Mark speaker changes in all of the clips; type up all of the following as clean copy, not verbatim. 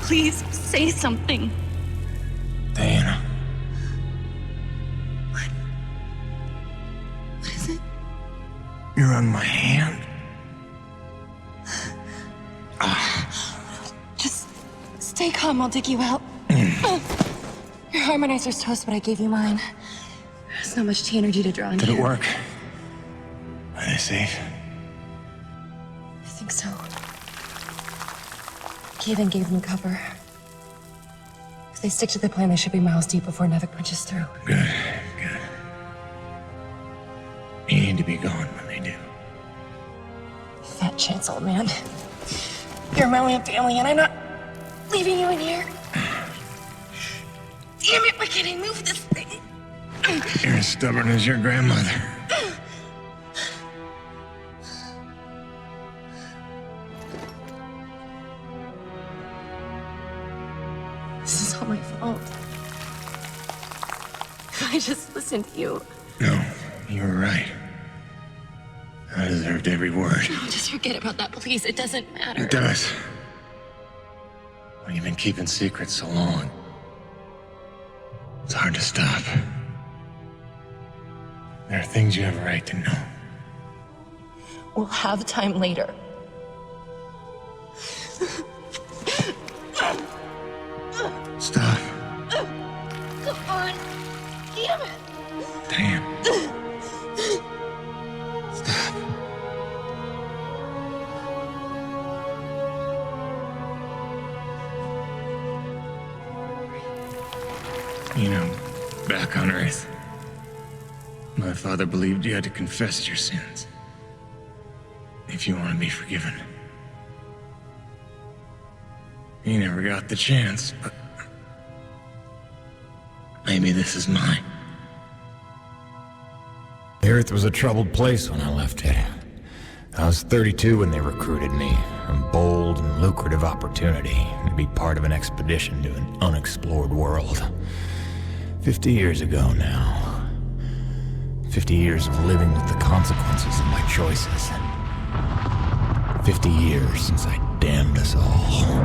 Speaker 1: Please say something.
Speaker 2: Diana.
Speaker 1: What is it?
Speaker 2: You're on my hand.
Speaker 1: Just stay calm, I'll dig you out. Your harmonizer's toast, but I gave you mine. There's not much T energy to draw in
Speaker 2: Did
Speaker 1: here.
Speaker 2: it work? Are they safe?
Speaker 1: I think so. Kevin gave them cover. If they stick to the plan, they should be miles deep before Nevik punches through.
Speaker 2: Good, good. You need to be gone when they do.
Speaker 1: Fat chance, old man. You're my only family, and I'm not leaving you in here. Damn it, why can't I move this thing?
Speaker 2: You're as stubborn as your grandmother.
Speaker 1: This is all my fault. I just listened to you.
Speaker 2: No, you were right. I deserved every word.
Speaker 1: No, just forget about that, please. It doesn't matter.
Speaker 2: It does. When you've been keeping secrets so long, it's hard to stop. There are things you have a right to know.
Speaker 1: We'll have time later.
Speaker 2: Stop.
Speaker 1: Come on. Damn it.
Speaker 2: Damn. Stop. You know, back on Earth, my father believed you had to confess your sins if you want to be forgiven. He never got the chance, but maybe this is mine.
Speaker 3: The Earth was a troubled place when I left it. I was 32 when they recruited me. A bold and lucrative opportunity to be part of an expedition to an unexplored world. 50 years ago now. 50 years of living with the consequences of my choices. 50 years since I damned us all.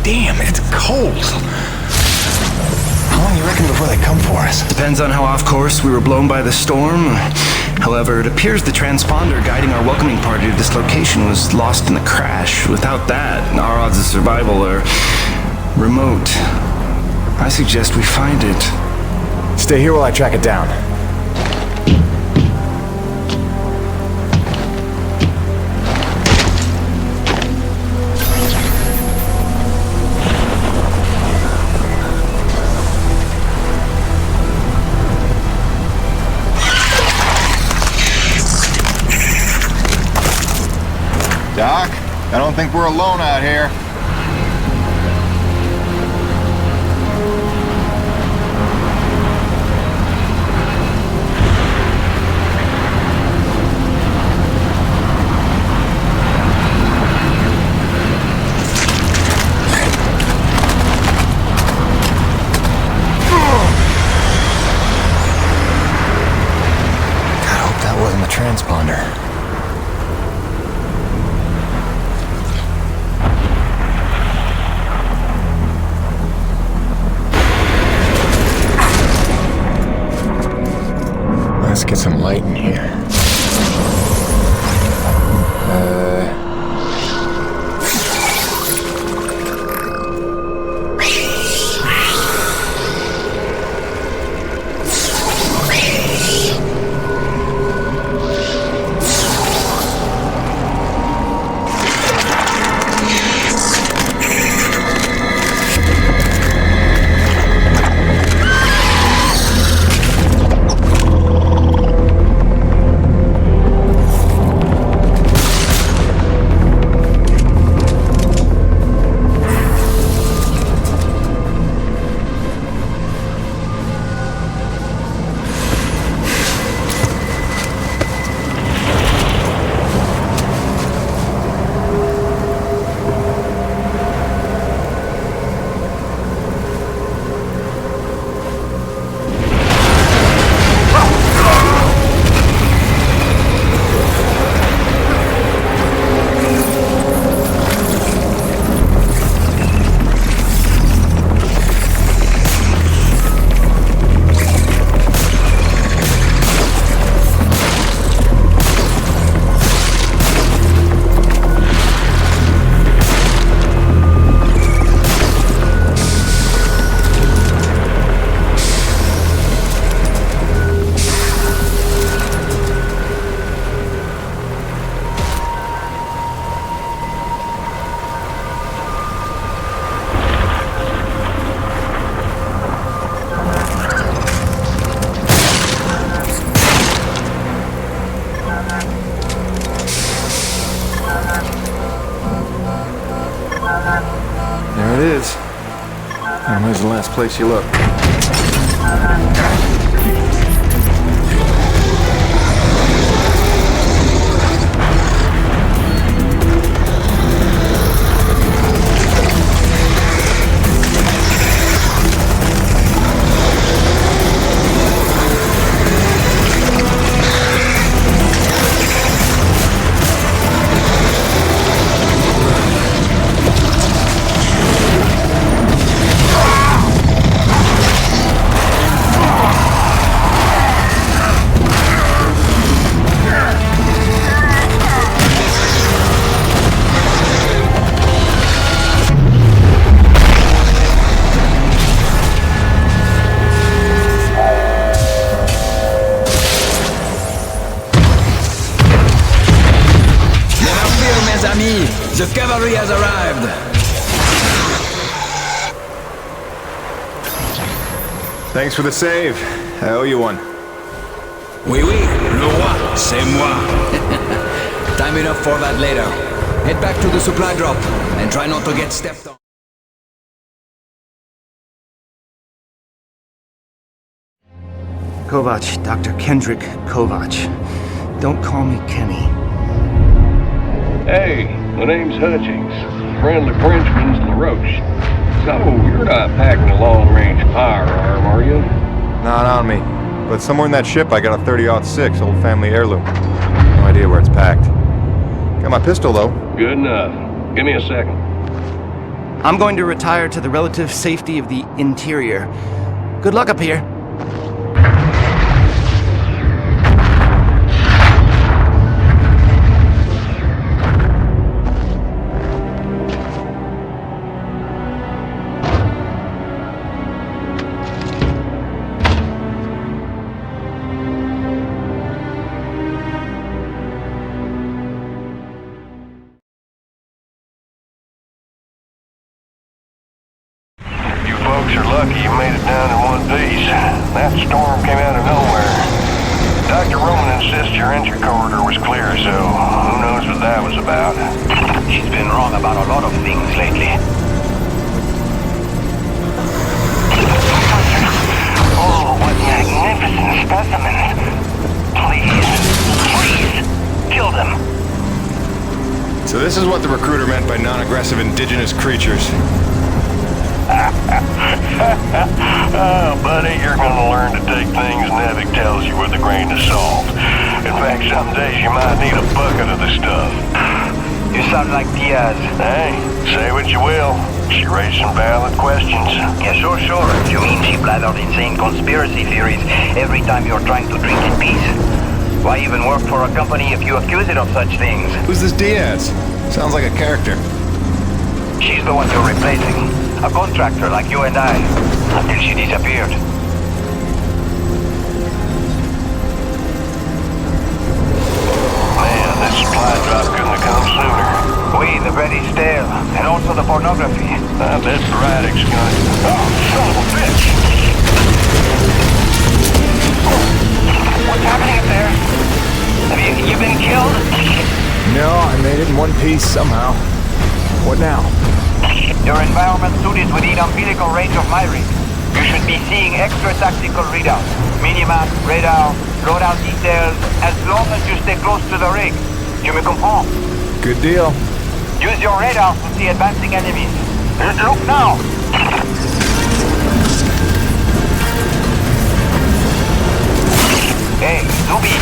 Speaker 2: Damn, it's cold. How long do you reckon before they come for us?
Speaker 4: Depends on how off course we were blown by the storm. However, it appears the transponder guiding our welcoming party to this location was lost in the crash. Without that, our odds of survival are remote. I suggest we find it.
Speaker 3: Stay here while I track it down.
Speaker 5: Doc, I don't think we're alone out here.
Speaker 3: transponder. Let's get some light in here.
Speaker 5: There it is. And where's the last place you look?
Speaker 6: The cavalry has arrived!
Speaker 5: Thanks for the save. I owe you one.
Speaker 6: Oui, oui, le roi, c'est moi. Time enough for that later. Head back to the supply drop and try not to get stepped on.
Speaker 4: Kovac, Dr. Kendrick Kovac. Don't call me Kenny.
Speaker 7: Hey, my name's Hutchings. Friendly Frenchman's LaRoche. So, you're not packing a long-range firearm, are you?
Speaker 5: Not on me. But somewhere in that ship I got a 30-06 old family heirloom. No idea where it's packed. Got my pistol, though.
Speaker 7: Good enough. Give me a second.
Speaker 4: I'm going to retire to the relative safety of the interior. Good luck up here.
Speaker 7: You're lucky you made it down in one piece. That storm came out of nowhere. Dr. Roman insists your entry corridor was clear, so who knows what that was about.
Speaker 8: She's been wrong about a lot of things lately. Oh, what magnificent specimens. Please, kill them.
Speaker 5: So this is what the recruiter meant by non-aggressive indigenous creatures.
Speaker 7: Oh, buddy, you're gonna learn to take things Nevik tells you with a grain of salt. In fact, some days you might need a bucket of the stuff.
Speaker 8: You sound like Diaz.
Speaker 7: Hey, say what you will. She raised some valid questions.
Speaker 8: Yeah, sure. You mean she blathered insane conspiracy theories every time you're trying to drink in peace? Why even work for a company if you accuse it of such things?
Speaker 4: Who's this Diaz? Sounds like a character.
Speaker 8: She's the one you're replacing. A contractor like you and I. Until she disappeared.
Speaker 7: Man, this supply drop couldn't have come sooner.
Speaker 8: Oui, the bread is stale. And also the pornography.
Speaker 7: I bet Braddock's gonna... Oh, son of a bitch!
Speaker 8: What's happening up there? Have you been killed?
Speaker 3: No, I made it in one piece somehow. What now?
Speaker 8: Your environment suit is within umbilical range of my rig. You should be seeing extra tactical readouts. Minimap, radar, loadout details, as long as you stay close to the rig. Tu me comprends?
Speaker 3: Good deal.
Speaker 8: Use your radar to see advancing enemies. Look now! Hey, Zubi,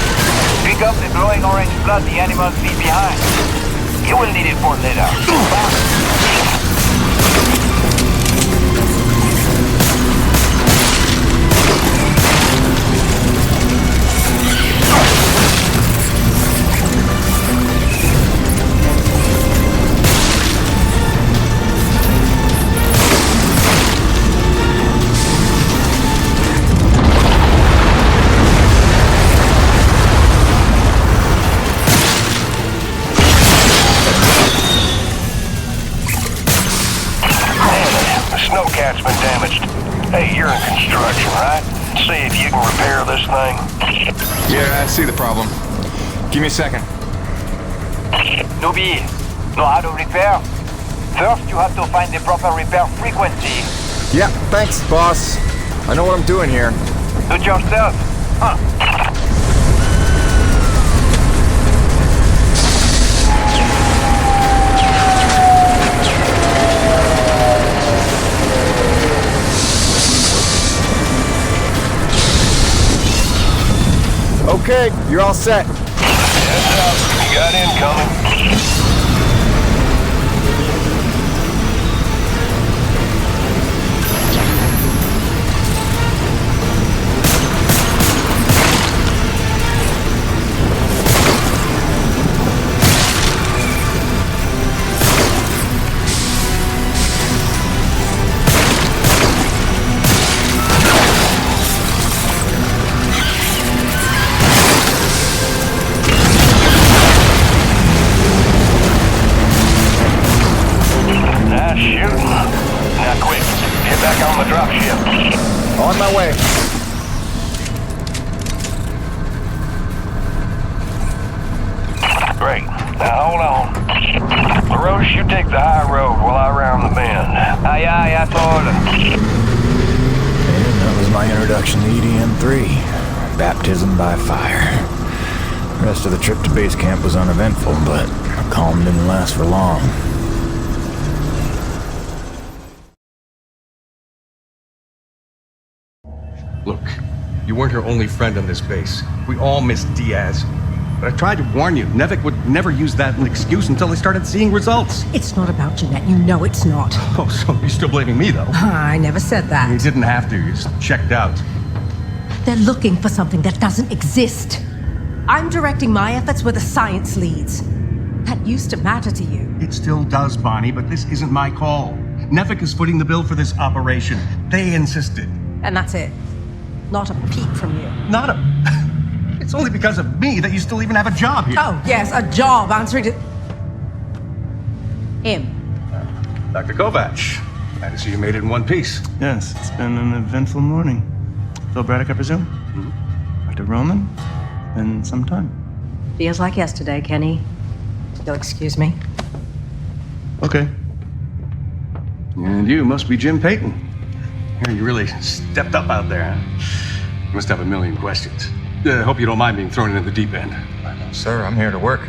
Speaker 8: pick up the glowing orange blood the animals leave behind. You will need it for later.
Speaker 7: Snowcat's been damaged. Hey, you're in construction, right? See if you can repair this thing.
Speaker 5: Yeah, I see the problem. Give me a second.
Speaker 8: Nubi, know how to repair? First, you have to find the proper repair frequency.
Speaker 5: Yeah, thanks, boss. I know what I'm doing here.
Speaker 8: Do it yourself. Huh.
Speaker 5: Okay, you're all set.
Speaker 7: Heads up, you got incoming.
Speaker 5: On my way.
Speaker 7: Great. Now hold on. LaRoche, you take the high road while I round the bend.
Speaker 8: Aye, asshole.
Speaker 3: And that was my introduction to EDM-3. Baptism by fire. The rest of the trip to base camp was uneventful, but the calm didn't last for long.
Speaker 9: Look, you weren't her only friend on this base. We all miss Diaz. But I tried to warn you, Nevik would never use that as an excuse until they started seeing results.
Speaker 10: It's not about Jeanette, you know it's not.
Speaker 9: Oh, so you're still blaming me, though?
Speaker 10: I never said that.
Speaker 9: You didn't have to, you just checked out.
Speaker 10: They're looking for something that doesn't exist. I'm directing my efforts where the science leads. That used to matter to you.
Speaker 9: It still does, Bonnie, but this isn't my call. Nevik is footing the bill for this operation. They insisted.
Speaker 10: And that's it. Not a peep from you.
Speaker 9: Not a... It's only because of me that you still even have a job here.
Speaker 10: Oh, yes, a job answering to... him.
Speaker 9: Dr. Kovac, glad to see you made it in one piece.
Speaker 4: Yes, it's been an eventful morning. Phil Braddock, I presume? Mm-hmm. Dr. Roman? Been some time.
Speaker 10: Feels like yesterday, Kenny. You'll excuse me.
Speaker 9: Okay. And you must be Jim Payton. You really stepped up out there, huh? You must have a million questions. I hope you don't mind being thrown into the deep end.
Speaker 5: Sir, I'm here to work.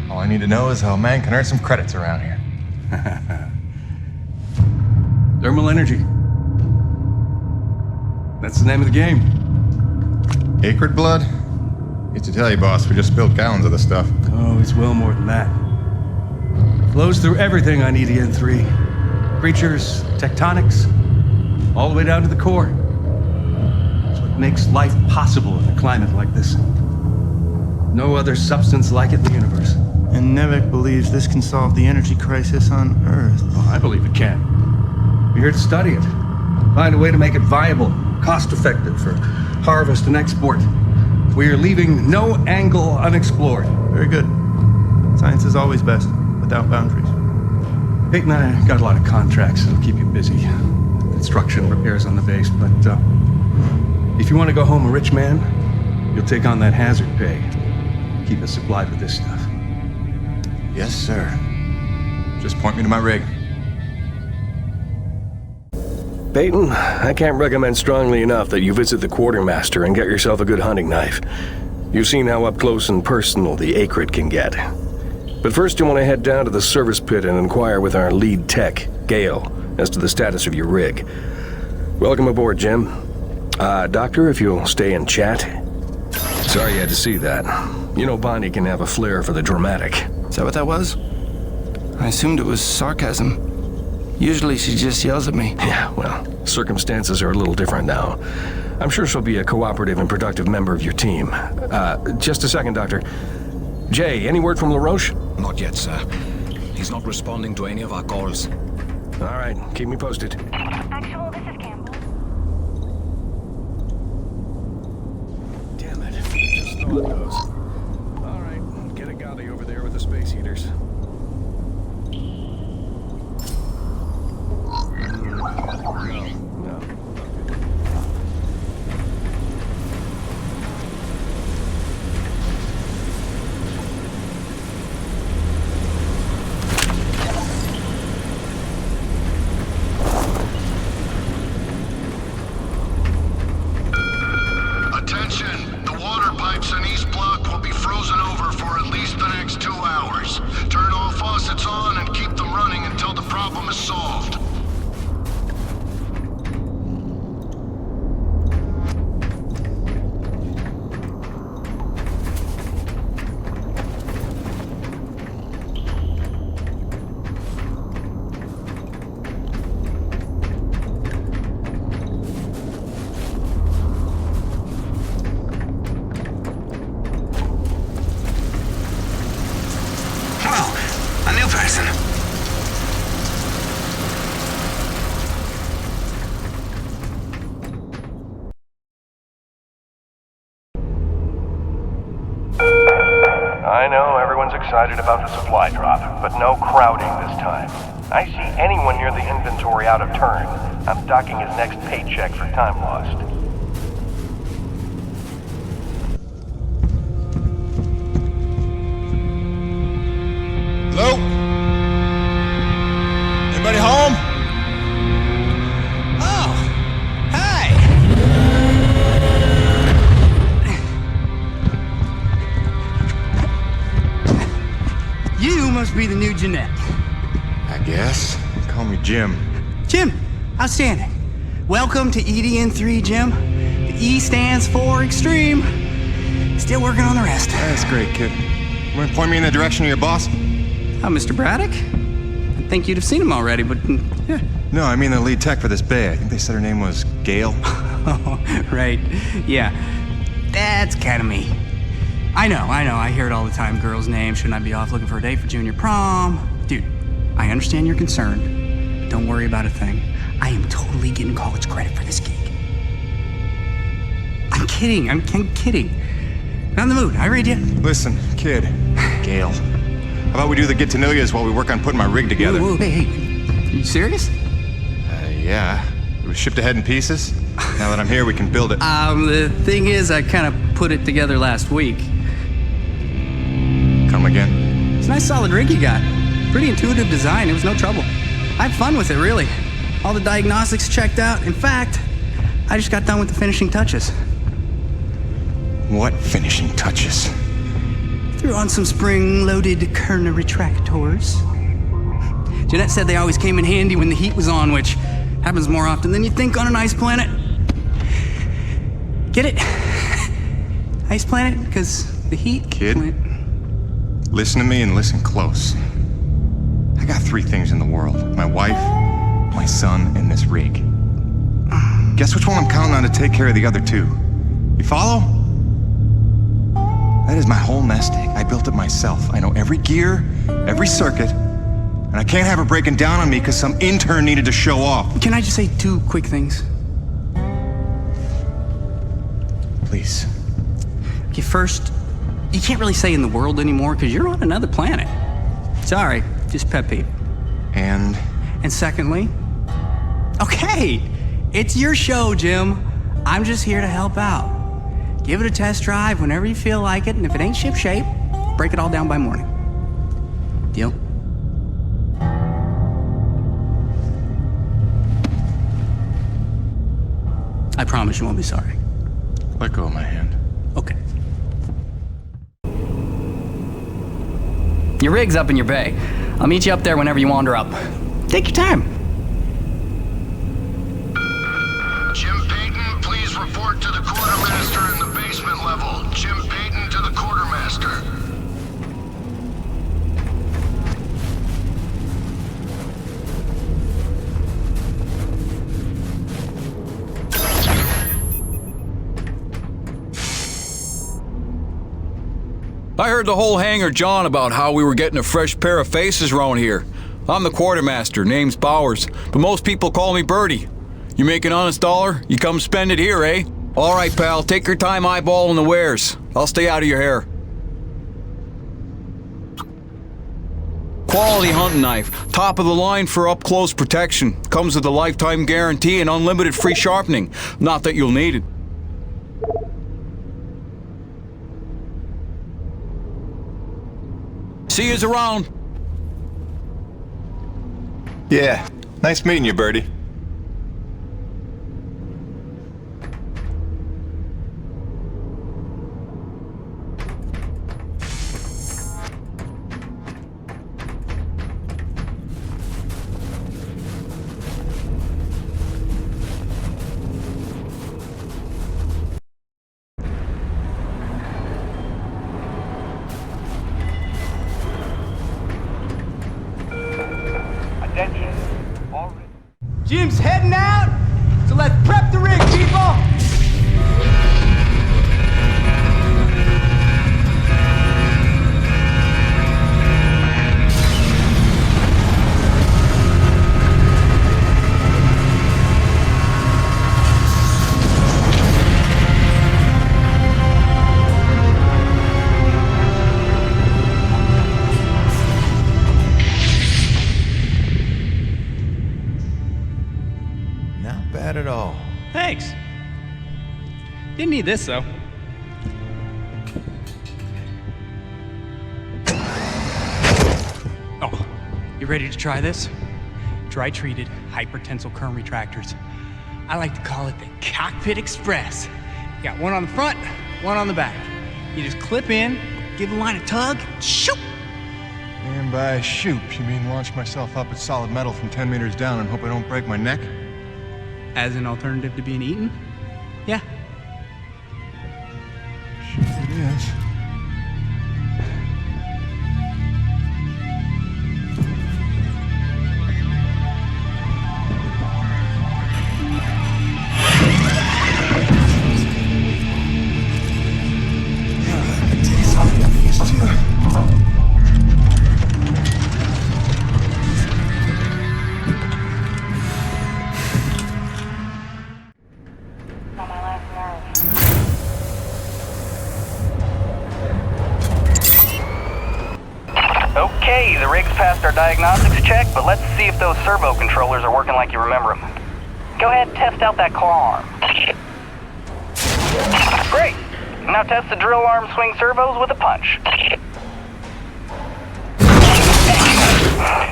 Speaker 5: All I need to know is how a man can earn some credits around here.
Speaker 9: Thermal energy. That's the name of the game.
Speaker 5: Acrid blood? Hate to tell you, boss, we just spilled gallons of the stuff.
Speaker 9: Oh, it's well more than that. Flows through everything on EDN3. Creatures, tectonics, all the way down to the core. It's what makes life possible in a climate like this. No other substance like it in the universe.
Speaker 11: And Nevek believes this can solve the energy crisis on Earth.
Speaker 9: Oh, I believe it can. We're here to study it. Find a way to make it viable, cost-effective for harvest and export. We are leaving no angle unexplored.
Speaker 11: Very good. Science is always best, without boundaries.
Speaker 9: Peyton and I got a lot of contracts that'll keep you busy. Construction, repairs on the base, but if you want to go home a rich man, you'll take on that hazard pay. Keep us supplied with this stuff.
Speaker 5: Yes, sir. Just point me to my rig.
Speaker 12: Peyton, I can't recommend strongly enough that you visit the quartermaster and get yourself a good hunting knife. You've seen how up close and personal the acrid can get. But first you want to head down to the service pit and inquire with our lead tech, Gale, as to the status of your rig. Welcome aboard, Jim. Doctor, if you'll stay and chat. Sorry you had to see that. You know Bonnie can have a flair for the dramatic.
Speaker 4: Is that what that was? I assumed it was sarcasm. Usually she just yells at me.
Speaker 12: Yeah, well, circumstances are a little different now. I'm sure she'll be a cooperative and productive member of your team. Just a second, Doctor. Jay, any word from LaRoche?
Speaker 6: Not yet, sir. He's not responding to any of our calls.
Speaker 12: All right, keep me posted.
Speaker 1: Actual, this is Campbell.
Speaker 12: Damn it. Just thought those. All right, get a Gotti over there with the space heaters. No.
Speaker 13: Attention! The water pipes in East Block will be frozen over for at least the next 2 hours. Turn all faucets on and keep them running until the problem is solved.
Speaker 7: I know everyone's excited about the supply drop, but no crowding this time. I see anyone near the inventory out of turn. I'm docking his next paycheck for time lost.
Speaker 5: Hello? Anybody home?
Speaker 14: Oh, hey! You must be the new Jeanette.
Speaker 5: I guess. Call me Jim.
Speaker 14: Jim, outstanding. Welcome to EDN3, Jim. The E stands for extreme. Still working on the rest.
Speaker 5: That's great, kid. You want to point me in the direction of your boss?
Speaker 14: Mr. Braddock? I think you'd have seen him already, but yeah.
Speaker 5: No, I mean the lead tech for this bay. I think they said her name was Gale.
Speaker 14: Oh, right. Yeah. That's kind of me. I know. I hear it all the time. Girl's name. Shouldn't I be off looking for a date for junior prom? Dude, I understand you're concerned. Don't worry about a thing. I am totally getting college credit for this gig. I'm kidding. I'm kidding. Not in the mood. I read you.
Speaker 5: Listen, kid. Gale. How about we do the get-to-know-yous while we work on putting my rig together?
Speaker 14: Whoa, hey. Are you serious?
Speaker 5: Yeah. It was shipped ahead in pieces. Now that I'm here, we can build it.
Speaker 14: The thing is, I kind of put it together last week.
Speaker 5: Come again?
Speaker 14: It's a nice solid rig you got. Pretty intuitive design. It was no trouble. I had fun with it, really. All the diagnostics checked out. In fact, I just got done with the finishing touches.
Speaker 5: What finishing touches?
Speaker 14: Threw on some spring-loaded Kerner retractors. Jeanette said they always came in handy when the heat was on, which Happens more often than you think on an ice planet. Get it? Ice planet? Because the heat...
Speaker 5: Kid, listen to me and listen close. I got 3 things in the world. My wife, my son, and this rig. Guess which one I'm counting on to take care of the other 2? You follow? That is my whole nest egg. I built it myself. I know every gear, every circuit, and I can't have her breaking down on me because some intern needed to show off.
Speaker 14: Can I just say 2 quick things?
Speaker 5: Please.
Speaker 14: Okay, first, you can't really say in the world anymore because you're on another planet. Sorry, just pet peeve.
Speaker 5: And
Speaker 14: secondly, okay, it's your show, Jim. I'm just here to help out. Give it a test drive whenever you feel like it, and if it ain't ship-shape, break it all down by morning. Deal? I promise you won't be sorry.
Speaker 5: Let go of my hand.
Speaker 14: Okay. Your rig's up in your bay. I'll meet you up there whenever you wander up. Take your time.
Speaker 13: Jim Payton, please report to the quartermaster in the basement level. Jim Payton to the quartermaster.
Speaker 15: I heard the whole hangar John about how we were getting a fresh pair of faces around here. I'm the quartermaster, name's Bowers, but most people call me Birdie. You make an honest dollar, you come spend it here, eh? All right, pal, take your time eyeballing the wares. I'll stay out of your hair. Quality hunting knife, top of the line for up-close protection. Comes with a lifetime guarantee and unlimited free sharpening. Not that you'll need it. See yous around.
Speaker 5: Yeah, nice meeting you, Birdie.
Speaker 16: Jim's heading out, so let's prep the rig, people!
Speaker 5: Bad at all.
Speaker 16: Thanks. Didn't need this, though. Oh, you ready to try this? Dry-treated hypertensile current retractors. I like to call it the Cockpit Express. You got one on the front, one on the back. You just clip in, give the line a tug, shoot!
Speaker 5: And by shoot, you mean launch myself up at solid metal from 10 meters down and hope I don't break my neck?
Speaker 14: As an alternative to being eaten? Yeah.
Speaker 5: Sure it is.
Speaker 8: Okay, the rig's passed our diagnostics check, but let's see if those servo controllers are working like you remember them. Go ahead and test out that claw arm. Great! Now test the drill arm swing servos with a punch.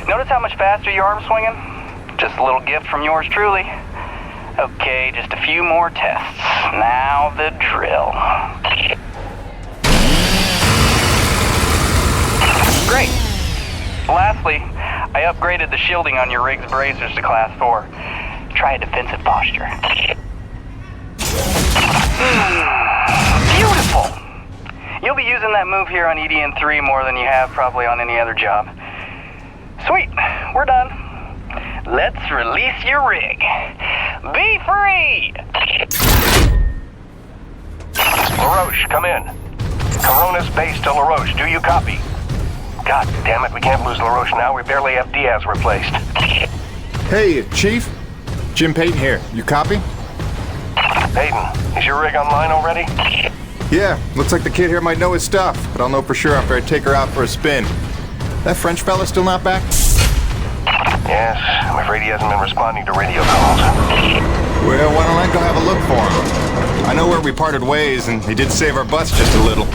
Speaker 8: Notice how much faster your arm's swinging? Just a little gift from yours truly. Okay, just a few more tests. Now the drill. Great. Lastly, I upgraded the shielding on your rig's bracers to Class 4. try a defensive posture. Beautiful! You'll be using that move here on EDN3 more than you have probably on any other job. Sweet, we're done. Let's release your rig. Be free!
Speaker 7: LaRoche, come in. Corona's base to LaRoche. Do you copy? God damn it, we can't lose LaRoche now. We barely have Diaz replaced.
Speaker 5: Hey, Chief. Jim Payton here. You copy?
Speaker 7: Payton, is your rig online already?
Speaker 5: Yeah, looks like the kid here might know his stuff, but I'll know for sure after I take her out for a spin. That French fella still not back?
Speaker 7: Yes, I'm afraid he hasn't been responding to radio calls.
Speaker 5: Well, why don't I go have a look for him? I know where we parted ways, and he did save our butts just a little.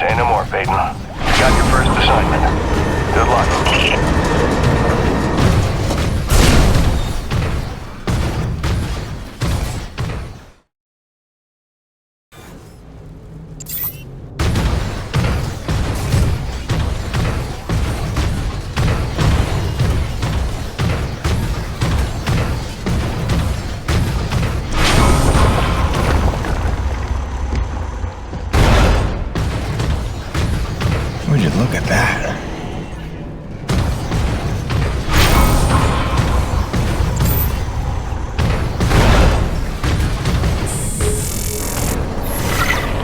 Speaker 7: Say no more, Payton. You got your first assignment. Good luck.
Speaker 3: Would you look at that?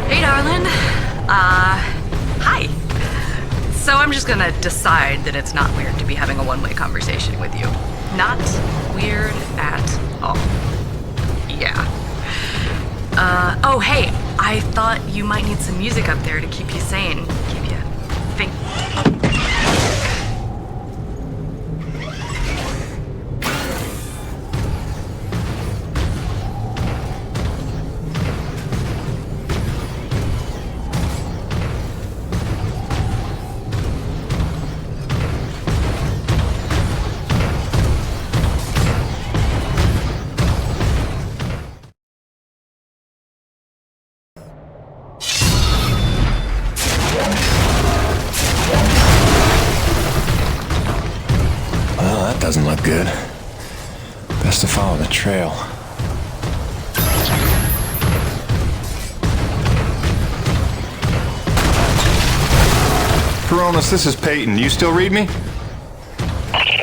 Speaker 17: Hey, darling. Hi. So I'm just gonna decide that it's not weird to be having a one-way conversation with you. Not weird at all. Yeah. Oh, hey, I thought you might need some music up there to keep you sane. Keep you think.
Speaker 3: Doesn't look good. Best to follow the trail.
Speaker 5: Coronas, this is Peyton. You still read me?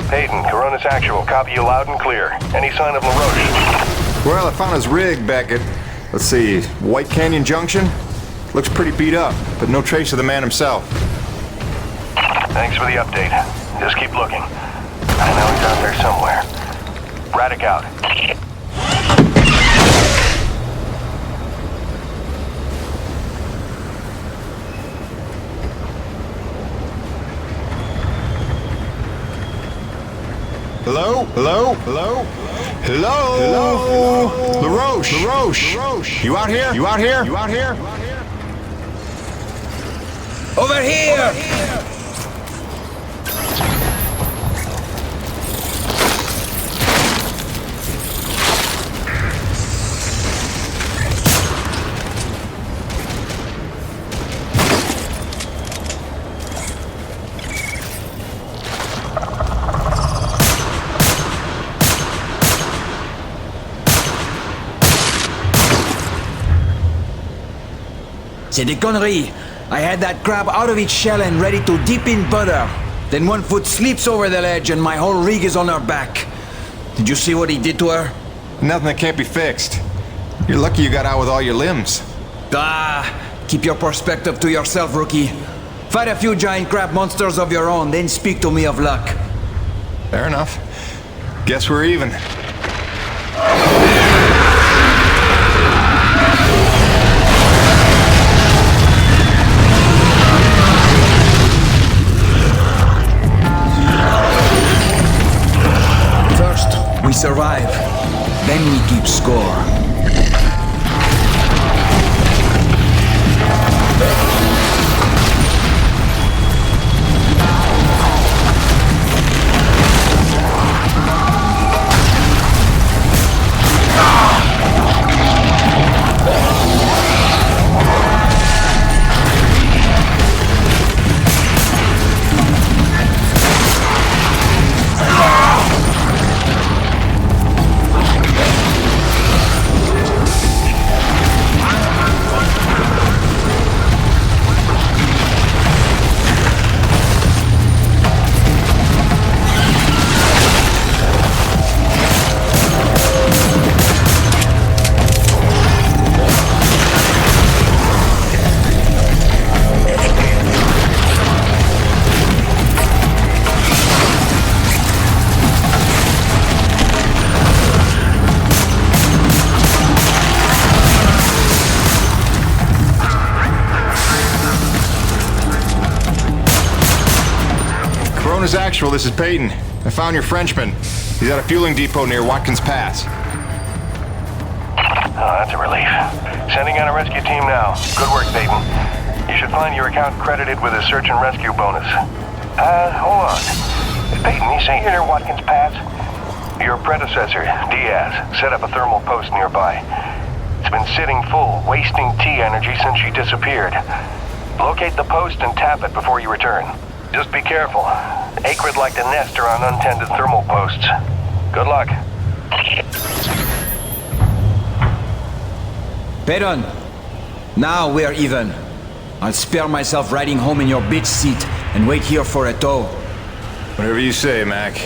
Speaker 7: Payton, Corona's actual. Copy you loud and clear. Any sign of LaRoche?
Speaker 5: Well, I found his rig back at, let's see, White Canyon Junction. Looks pretty beat up, but no trace of the man himself.
Speaker 7: Thanks for the update. Just keep looking. I know he's out there somewhere. Braddock out.
Speaker 5: Hello? Hello? Hello? Hello? Hello? LaRoche? LaRoche? You out here? You out here? You out here?
Speaker 6: Over here! C'est des conneries. I had that crab out of its shell and ready to dip in butter. Then one foot slips over the ledge and my whole rig is on her back. Did you see what he did to her?
Speaker 5: Nothing that can't be fixed. You're lucky you got out with all your limbs.
Speaker 6: Ah, keep your perspective to yourself, rookie. Fight a few giant crab monsters of your own, then speak to me of luck.
Speaker 5: Fair enough. Guess we're even.
Speaker 6: We survive, then we keep score.
Speaker 5: Drone is actual, this is Peyton. I found your Frenchman. He's at a fueling depot near Watkins Pass.
Speaker 7: Oh, that's a relief. Sending out a rescue team now. Good work, Peyton. You should find your account credited with a search and rescue bonus. Hold on. Peyton, you say you're near Watkins Pass? Your predecessor, Diaz, set up a thermal post nearby. It's been sitting full, wasting T energy since she disappeared. Locate the post and tap it before you return. Just be careful. Acrid like to nest around untended thermal posts. Good luck.
Speaker 6: Peyton, now we're even. I'll spare myself riding home in your bitch seat and wait here for a tow.
Speaker 5: Whatever you say, Mac.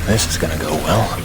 Speaker 3: This is gonna go well.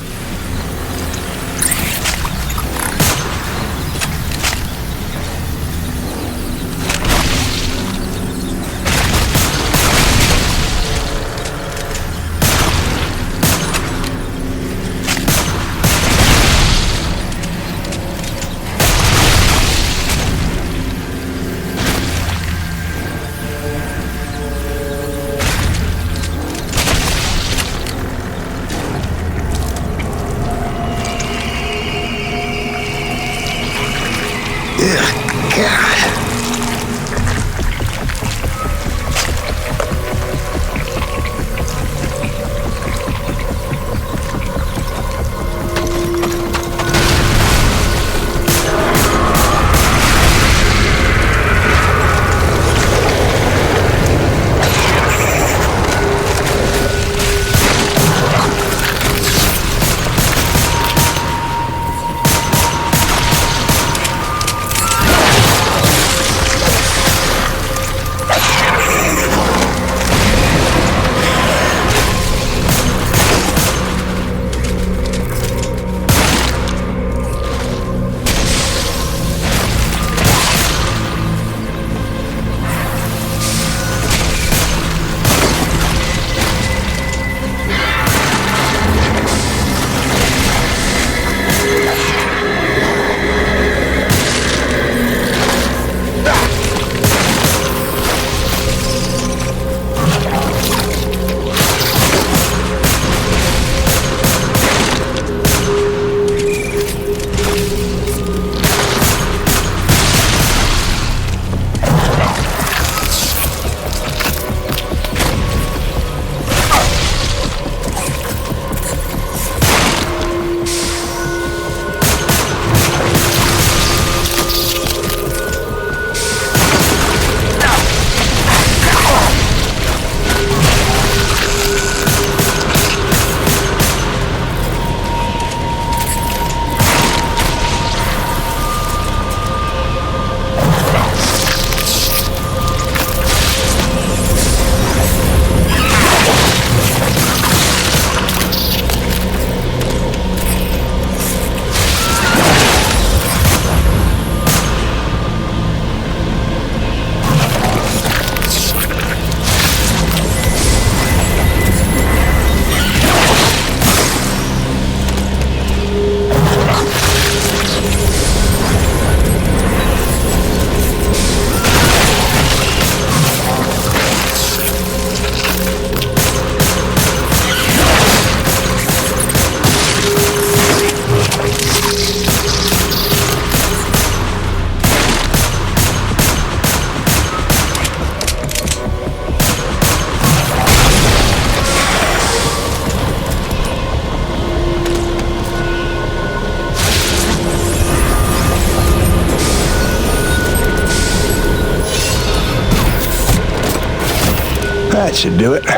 Speaker 12: That should do it.
Speaker 18: I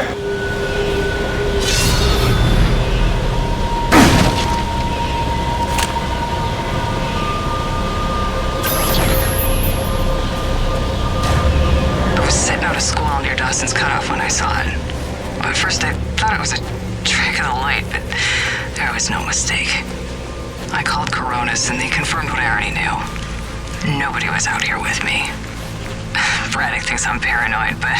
Speaker 18: was sitting out of school near Dawson's Cutoff when I saw it. At first I thought it was a trick of the light, but there was no mistake. I called Coronas and they confirmed what I already knew. Nobody was out here with me. Braddock thinks I'm paranoid, but...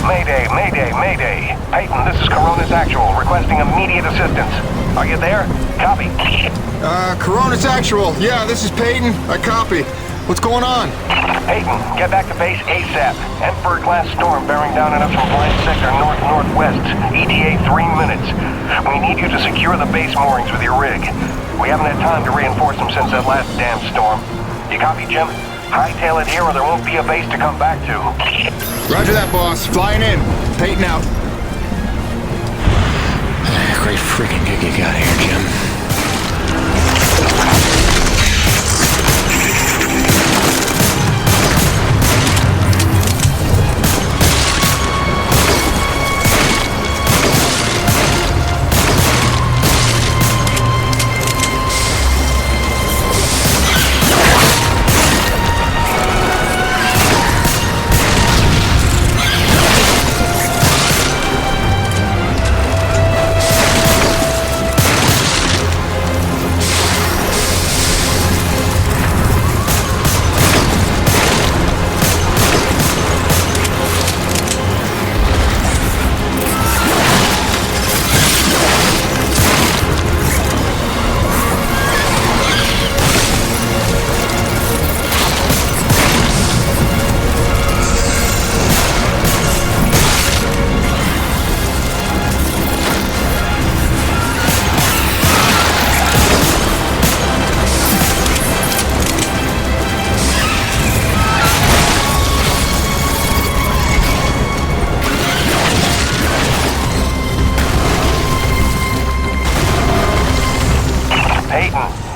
Speaker 7: Mayday, mayday, mayday. Peyton, this is Coronas Actual, requesting immediate assistance. Are you there? Copy.
Speaker 5: Coronas Actual. Yeah, this is Peyton. I copy. What's going on?
Speaker 7: Peyton, get back to base ASAP. Emperor-class storm bearing down on us from Blind Sector north-northwest. ETA 3 minutes. We need you to secure the base moorings with your rig. We haven't had time to reinforce them since that last damn storm. You copy, Jim? Hightail it here or there won't be a base to come back to.
Speaker 5: Roger that, boss. Flying in. Peyton out.
Speaker 3: Great freaking gig you got here, Jim.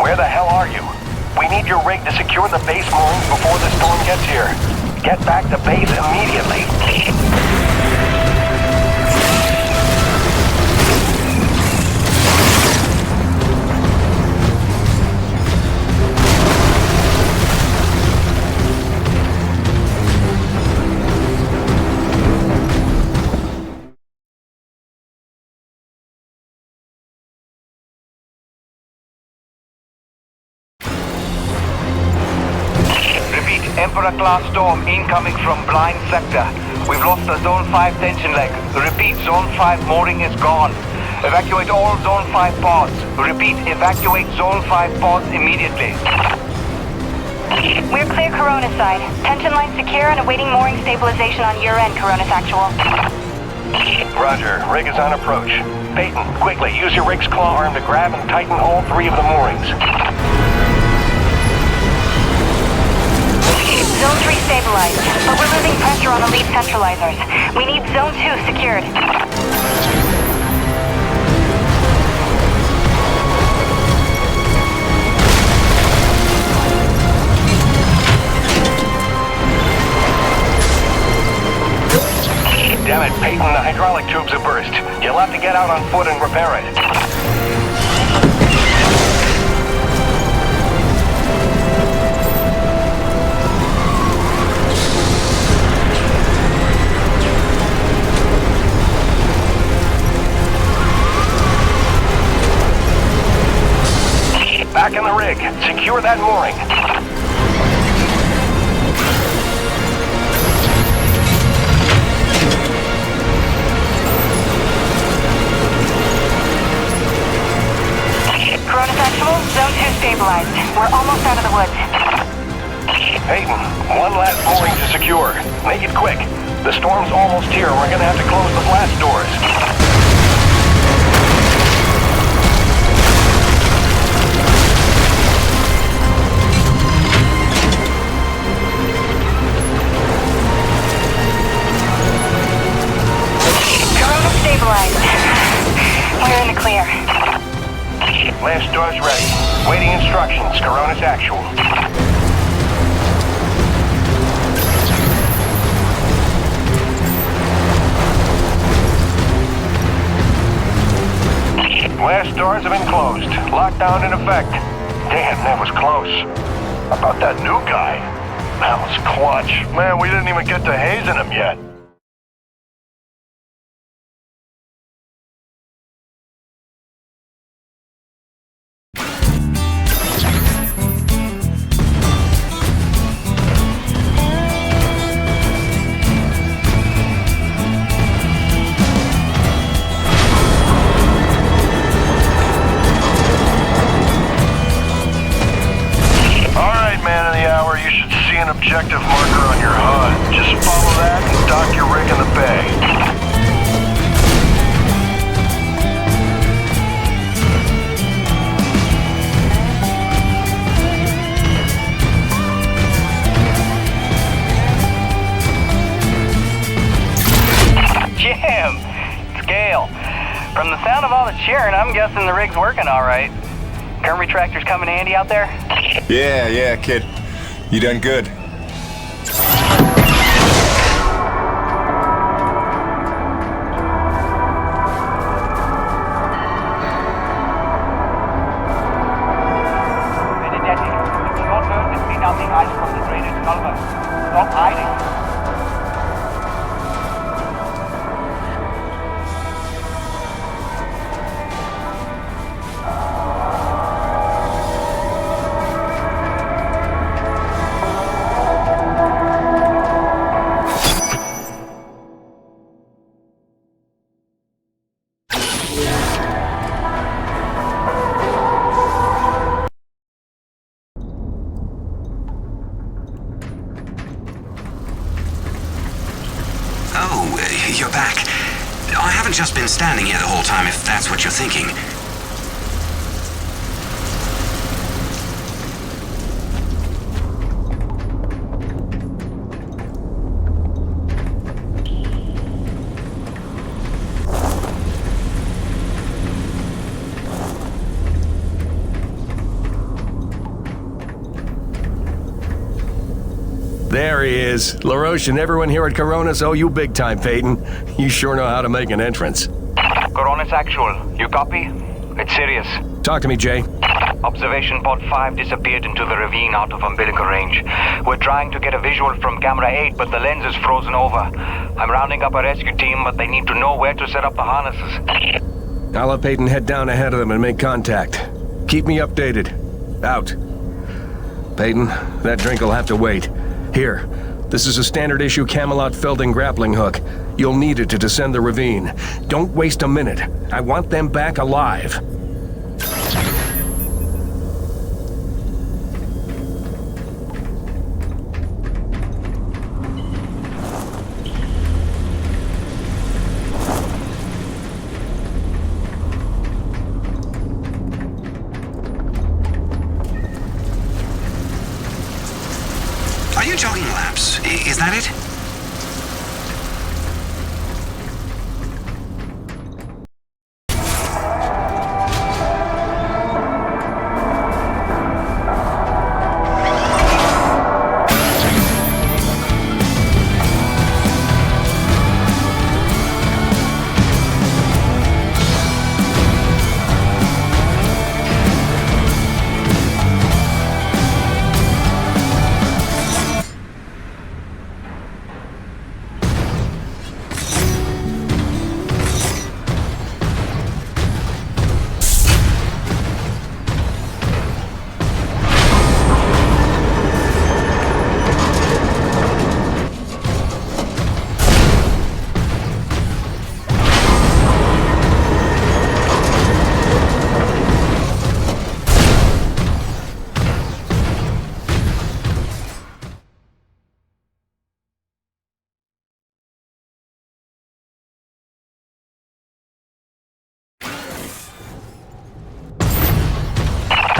Speaker 7: Where the hell are you? We need your rig to secure the base moorings before the storm gets here. Get back to base immediately. Emperor-class storm incoming from Blind Sector. We've lost the Zone 5 tension leg. Repeat, Zone 5 mooring is gone.
Speaker 8: Evacuate all Zone 5 pods. Repeat, evacuate Zone 5 pods immediately.
Speaker 19: We're clear Corona's side. Tension line secure and awaiting mooring stabilization on your end, Corona's actual.
Speaker 7: Roger. Rig is on approach. Peyton, quickly, use your rig's claw arm to grab and tighten all 3 of the moorings.
Speaker 19: Zone 3 stabilized, but we're losing pressure on the lead centralizers. We need Zone 2 secured.
Speaker 7: Damn it, Peyton, the hydraulic tubes have burst. You'll have to get out on foot and repair it. Back in the rig. Secure that mooring.
Speaker 19: Corona's actual, Zone 2 stabilized. We're almost out of the woods.
Speaker 7: Peyton, 1 last mooring to secure. Make it quick. The storm's almost here. We're gonna have to close the blast doors.
Speaker 19: Corona stabilized. We're in the clear.
Speaker 7: Blast doors ready. Waiting instructions. Corona's actual. Blast doors have been closed. Lockdown in effect. Damn, that was close. About that new guy. That was clutch. Man, we didn't even get to hazing him yet. Objective marker on your HUD. Just follow that and dock your rig in the bay.
Speaker 8: Jim! It's Gale. From the sound of all the cheering, I'm guessing the rig's working all right. Current retractors coming handy out there?
Speaker 5: Yeah, kid. You done good.
Speaker 8: Stop hiding.
Speaker 18: You're back. I haven't just been standing here the whole time, if that's what you're thinking.
Speaker 12: There he is. LaRoche and everyone here at Coronas owe you big time, Peyton. You sure know how to make an entrance.
Speaker 8: Coronas actual. You copy? It's serious.
Speaker 12: Talk to me, Jay.
Speaker 8: Observation pod 5 disappeared into the ravine out of umbilical range. We're trying to get a visual from camera 8, but the lens is frozen over. I'm rounding up a rescue team, but they need to know where to set up the harnesses.
Speaker 12: I'll have Peyton head down ahead of them and make contact. Keep me updated. Out. Peyton, that drink will have to wait. Here, This is a standard issue Camelot Felding grappling hook. You'll need it to descend the ravine. Don't waste a minute. I want them back alive.
Speaker 20: Are you jogging laps? Is that it?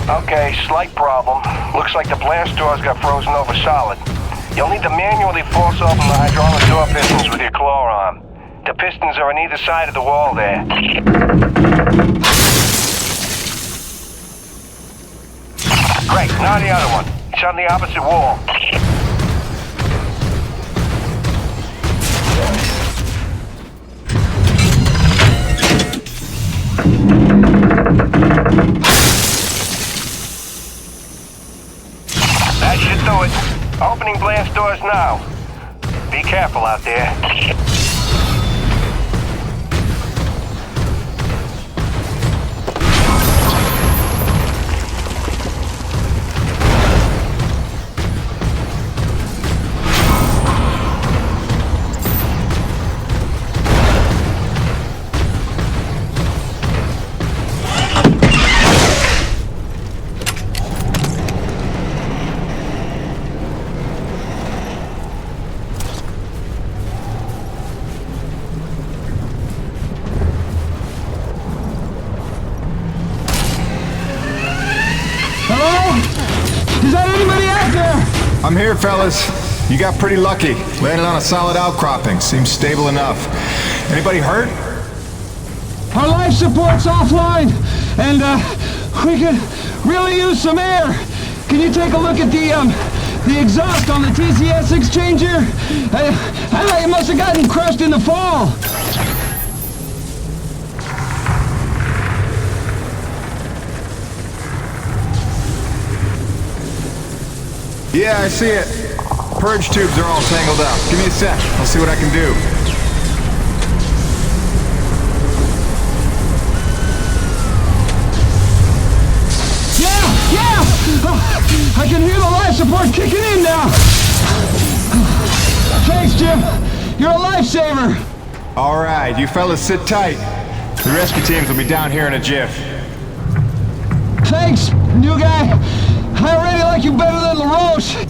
Speaker 7: Okay, slight problem. Looks like the blast doors got frozen over solid. You'll need to manually force open the hydraulic door pistons with your claw arm. The pistons are on either side of the wall there. Great, now the other one. It's on the opposite wall. That should do it. Opening blast doors now. Be careful out there.
Speaker 21: Is that anybody out there?
Speaker 5: I'm here, fellas. You got pretty lucky. Landed on a solid outcropping. Seems stable enough. Anybody hurt?
Speaker 21: Our life support's offline, and we could really use some air. Can you take a look at the exhaust on the TCS exchanger? I think it must have gotten crushed in the fall.
Speaker 5: Yeah, I see it. Purge tubes are all tangled up. Give me a sec. I'll see what I can do.
Speaker 21: Yeah! I can hear the life support kicking in now. Thanks, Jim. You're a lifesaver.
Speaker 5: All right, you fellas sit tight. The rescue teams will be down here in a jiff.
Speaker 21: Thanks, new guy. I already like you better than LaRoche.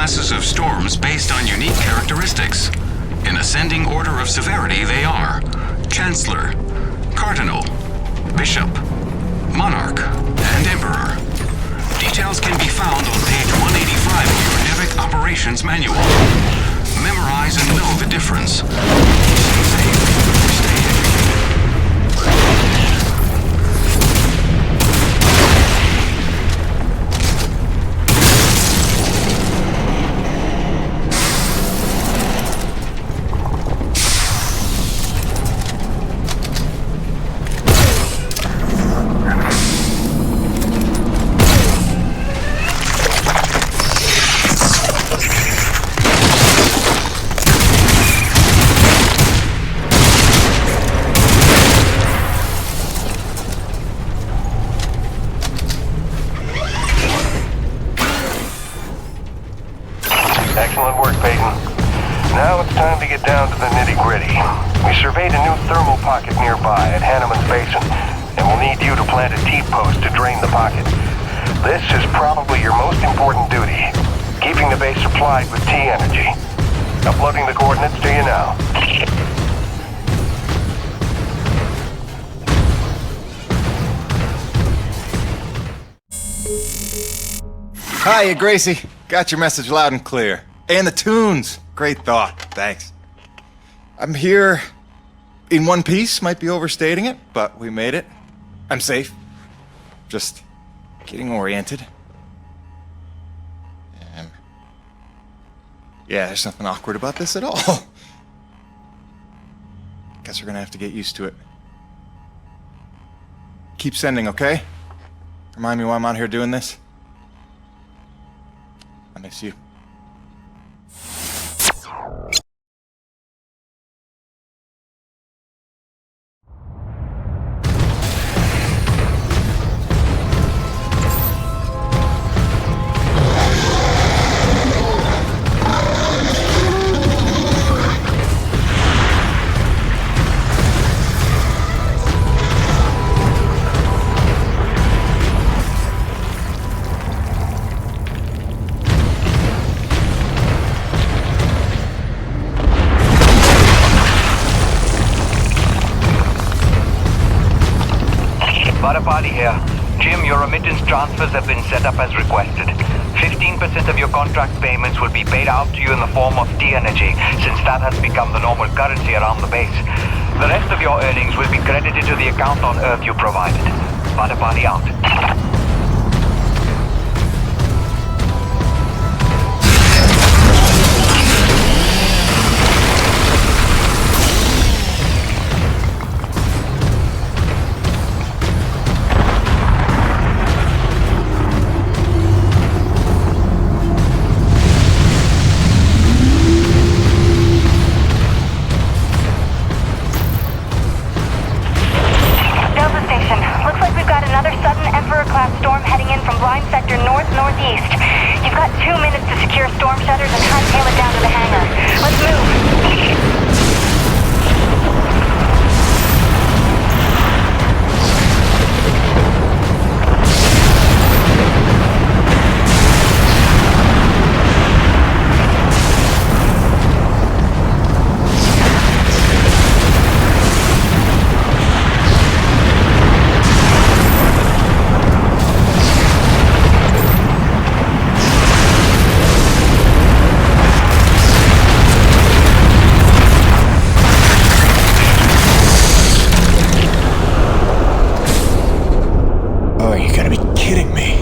Speaker 20: classes of storms based on unique characteristics. In ascending order of severity, they are Chancellor, Cardinal, Bishop, Monarch, and Emperor. Details can be found on page 185 of your NEVIC Operations Manual. Memorize and know the difference.
Speaker 7: Excellent work, Peyton. Now it's time to get down to the nitty-gritty. We surveyed a new thermal pocket nearby at Hanneman's Basin, and we'll need you to plant a T-post to drain the pocket. This is probably your most important duty, keeping the base supplied with T-energy. Uploading the coordinates to you now.
Speaker 5: Hiya, Gracie. Got your message loud and clear. And the tunes. Great thought. Thanks. I'm here in one piece. Might be overstating it, but we made it. I'm safe. Just getting oriented. Yeah, there's nothing awkward about this at all. Guess we're gonna have to get used to it. Keep sending, okay? Remind me why I'm out here doing this. I miss you.
Speaker 8: Party here. Jim, your remittance transfers have been set up as requested. 15% of your contract payments will be paid out to you in the form of T-energy, since that has become the normal currency around the base. The rest of your earnings will be credited to the account on Earth you provided. Party out.
Speaker 19: Storm heading in from blind sector north-northeast. You've got 2 minutes to secure storm shutters and hightail it down to the hangar. Let's move.
Speaker 5: Oh, you gotta be kidding me.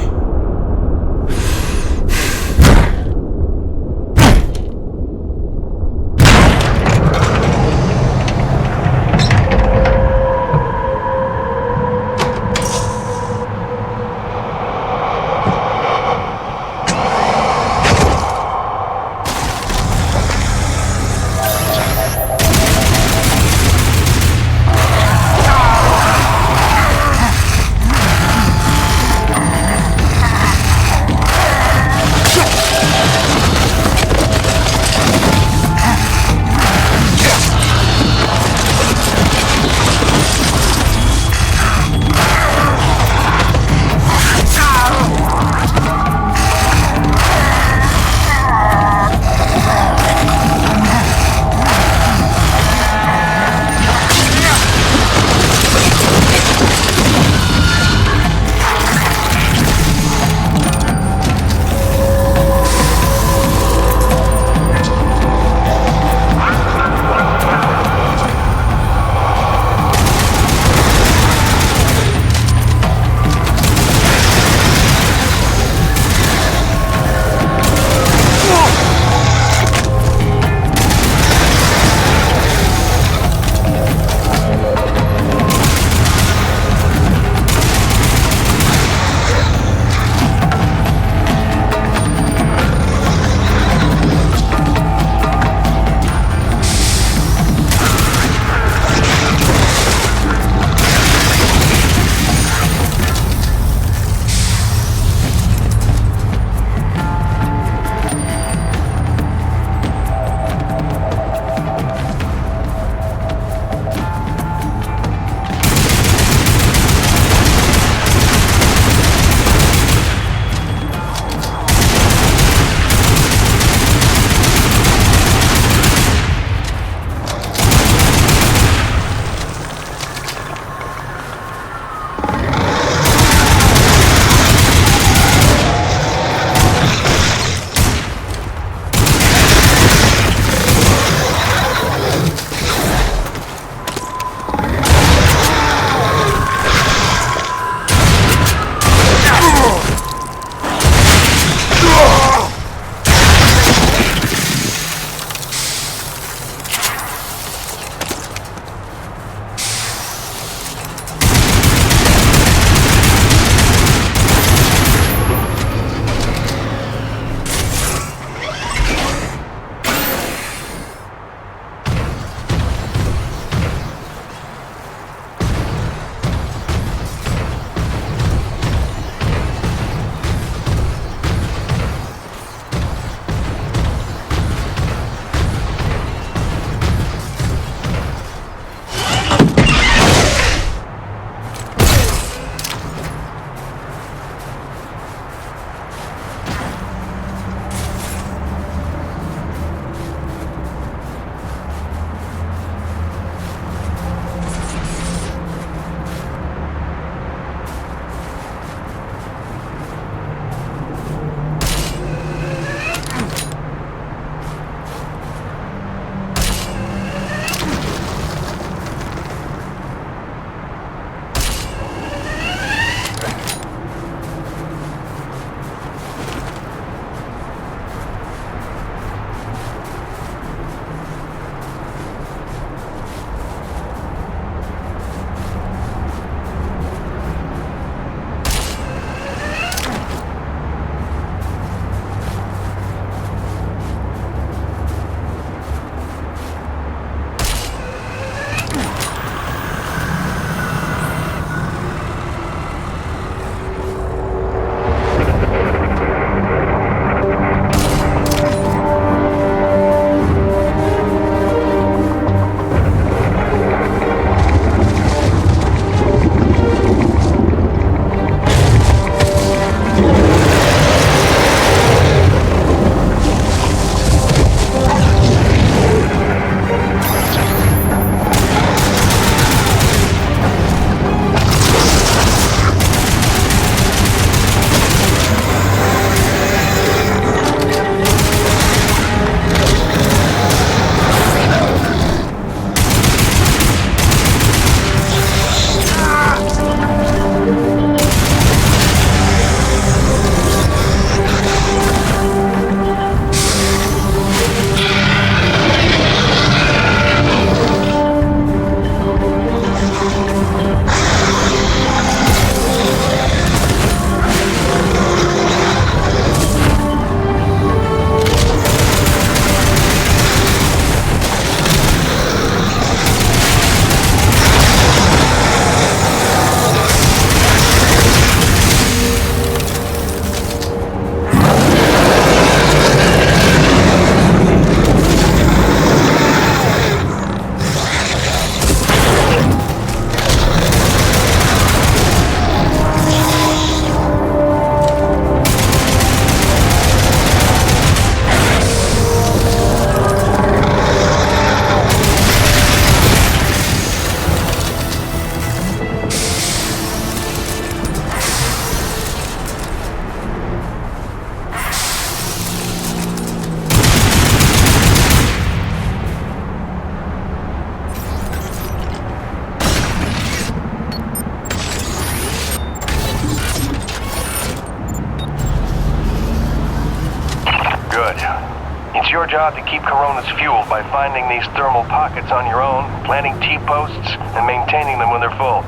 Speaker 7: your job to keep Coronas fueled by finding these thermal pockets on your own, planting T-posts, and maintaining them when they're full.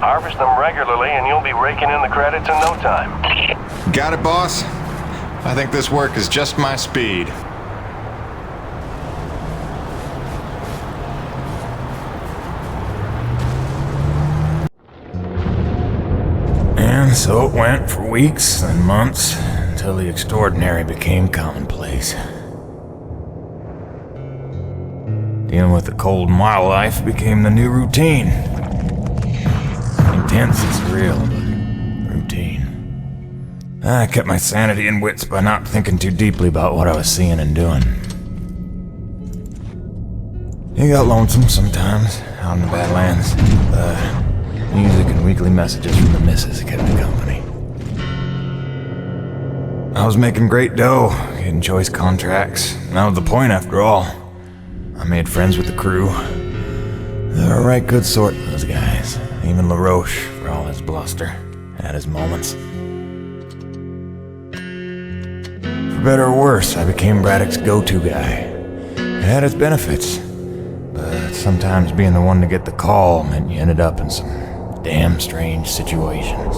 Speaker 7: Harvest them regularly and you'll be raking in the credits in no time.
Speaker 5: Got it, boss? I think this work is just my speed.
Speaker 3: And so it went for weeks and months until the extraordinary became commonplace. Dealing with the cold and wild life became the new routine. Intense and surreal, but routine. I kept my sanity and wits by not thinking too deeply about what I was seeing and doing. It got lonesome sometimes, out in the Badlands. Music and weekly messages from the missus kept me company. I was making great dough, getting choice contracts, and that was the point after all. I made friends with the crew. They were a right good sort, those guys. Even LaRoche, for all his bluster, had his moments. For better or worse, I became Braddock's go-to guy. It had its benefits, but sometimes being the one to get the call meant you ended up in some damn strange situations.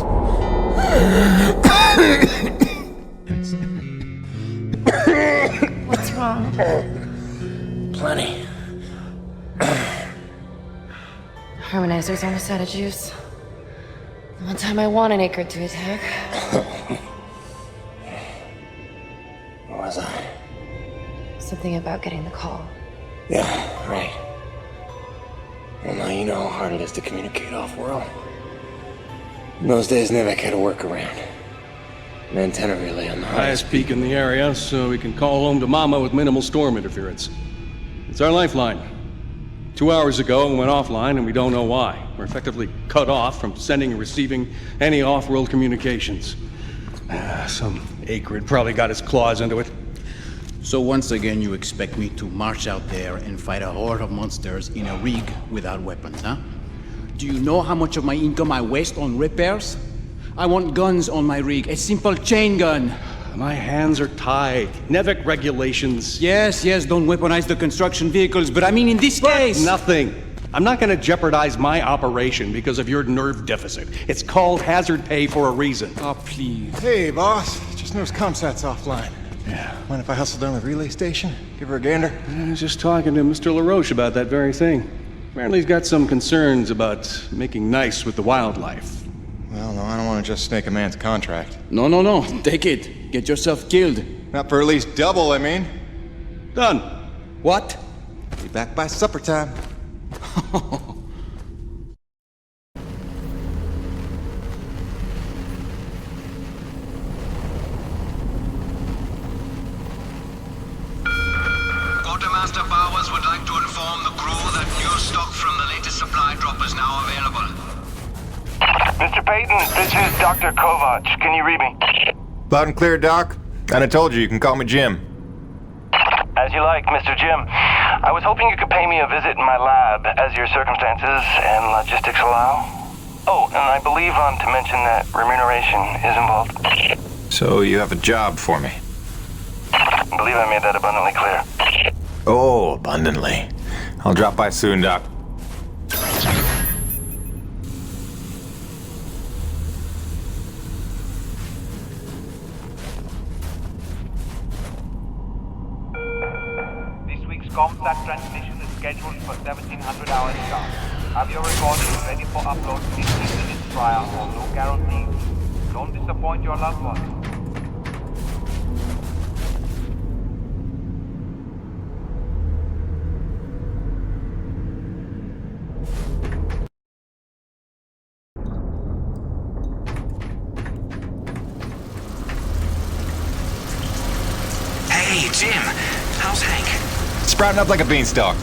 Speaker 1: What's wrong?
Speaker 3: Plenty.
Speaker 1: Harmonizer's almost out of juice. The one time I want an acre to attack.
Speaker 3: What was I?
Speaker 1: Something about getting the call.
Speaker 3: Yeah, right. Well, now you know how hard it is to communicate off-world. In those days, Nevek had a workaround. An antenna relay on the
Speaker 9: Highest peak in the area, so we can call home to Mama with minimal storm interference. It's our lifeline. 2 hours ago, we went offline, and we don't know why. We're effectively cut off from sending and receiving any off-world communications. Some acrid probably got his claws into it.
Speaker 2: So once again, you expect me to march out there and fight a horde of monsters in a rig without weapons, huh? Do you know how much of my income I waste on repairs? I want guns on my rig, a simple chain gun.
Speaker 9: My hands are tied. Nevek regulations.
Speaker 2: Yes, don't weaponize the construction vehicles, but I mean in this case.
Speaker 9: Nothing. I'm not going to jeopardize my operation because of your nerve deficit. It's called hazard pay for a reason.
Speaker 2: Oh, please.
Speaker 5: Hey, boss. Just noticed ComSat's offline.
Speaker 9: Yeah.
Speaker 5: Mind if I hustle down to the relay station? Give her a gander?
Speaker 9: I was just talking to Mr. LaRoche about that very thing. Apparently he's got some concerns about making nice with the wildlife.
Speaker 5: Well, no, I don't want to just snake a man's contract.
Speaker 2: No. Take it. Get yourself killed.
Speaker 5: Not for at least double, I mean.
Speaker 9: Done.
Speaker 2: What?
Speaker 5: Be back by supper time.
Speaker 13: Quartermaster Bowers would like to inform the crew that new stock from the latest supply drop is now available.
Speaker 7: Mr. Payton, this is Dr. Kovac. Can you read me?
Speaker 5: Loud and clear, Doc. And I told you can call me Jim.
Speaker 7: As you like, Mr. Jim. I was hoping you could pay me a visit in my lab as your circumstances and logistics allow. Oh, and I believe I'm to mention that remuneration is involved.
Speaker 5: So you have a job for me?
Speaker 7: I believe I made that abundantly clear.
Speaker 5: Oh, abundantly. I'll drop by soon, Doc.
Speaker 8: ComSat transmission is scheduled for 1700 hours sharp. Have your recordings ready for upload in 15 minutes prior or no guarantees. Don't disappoint your loved ones.
Speaker 20: Hey, Jim. How's Hank?
Speaker 5: Sprouting up like a beanstalk.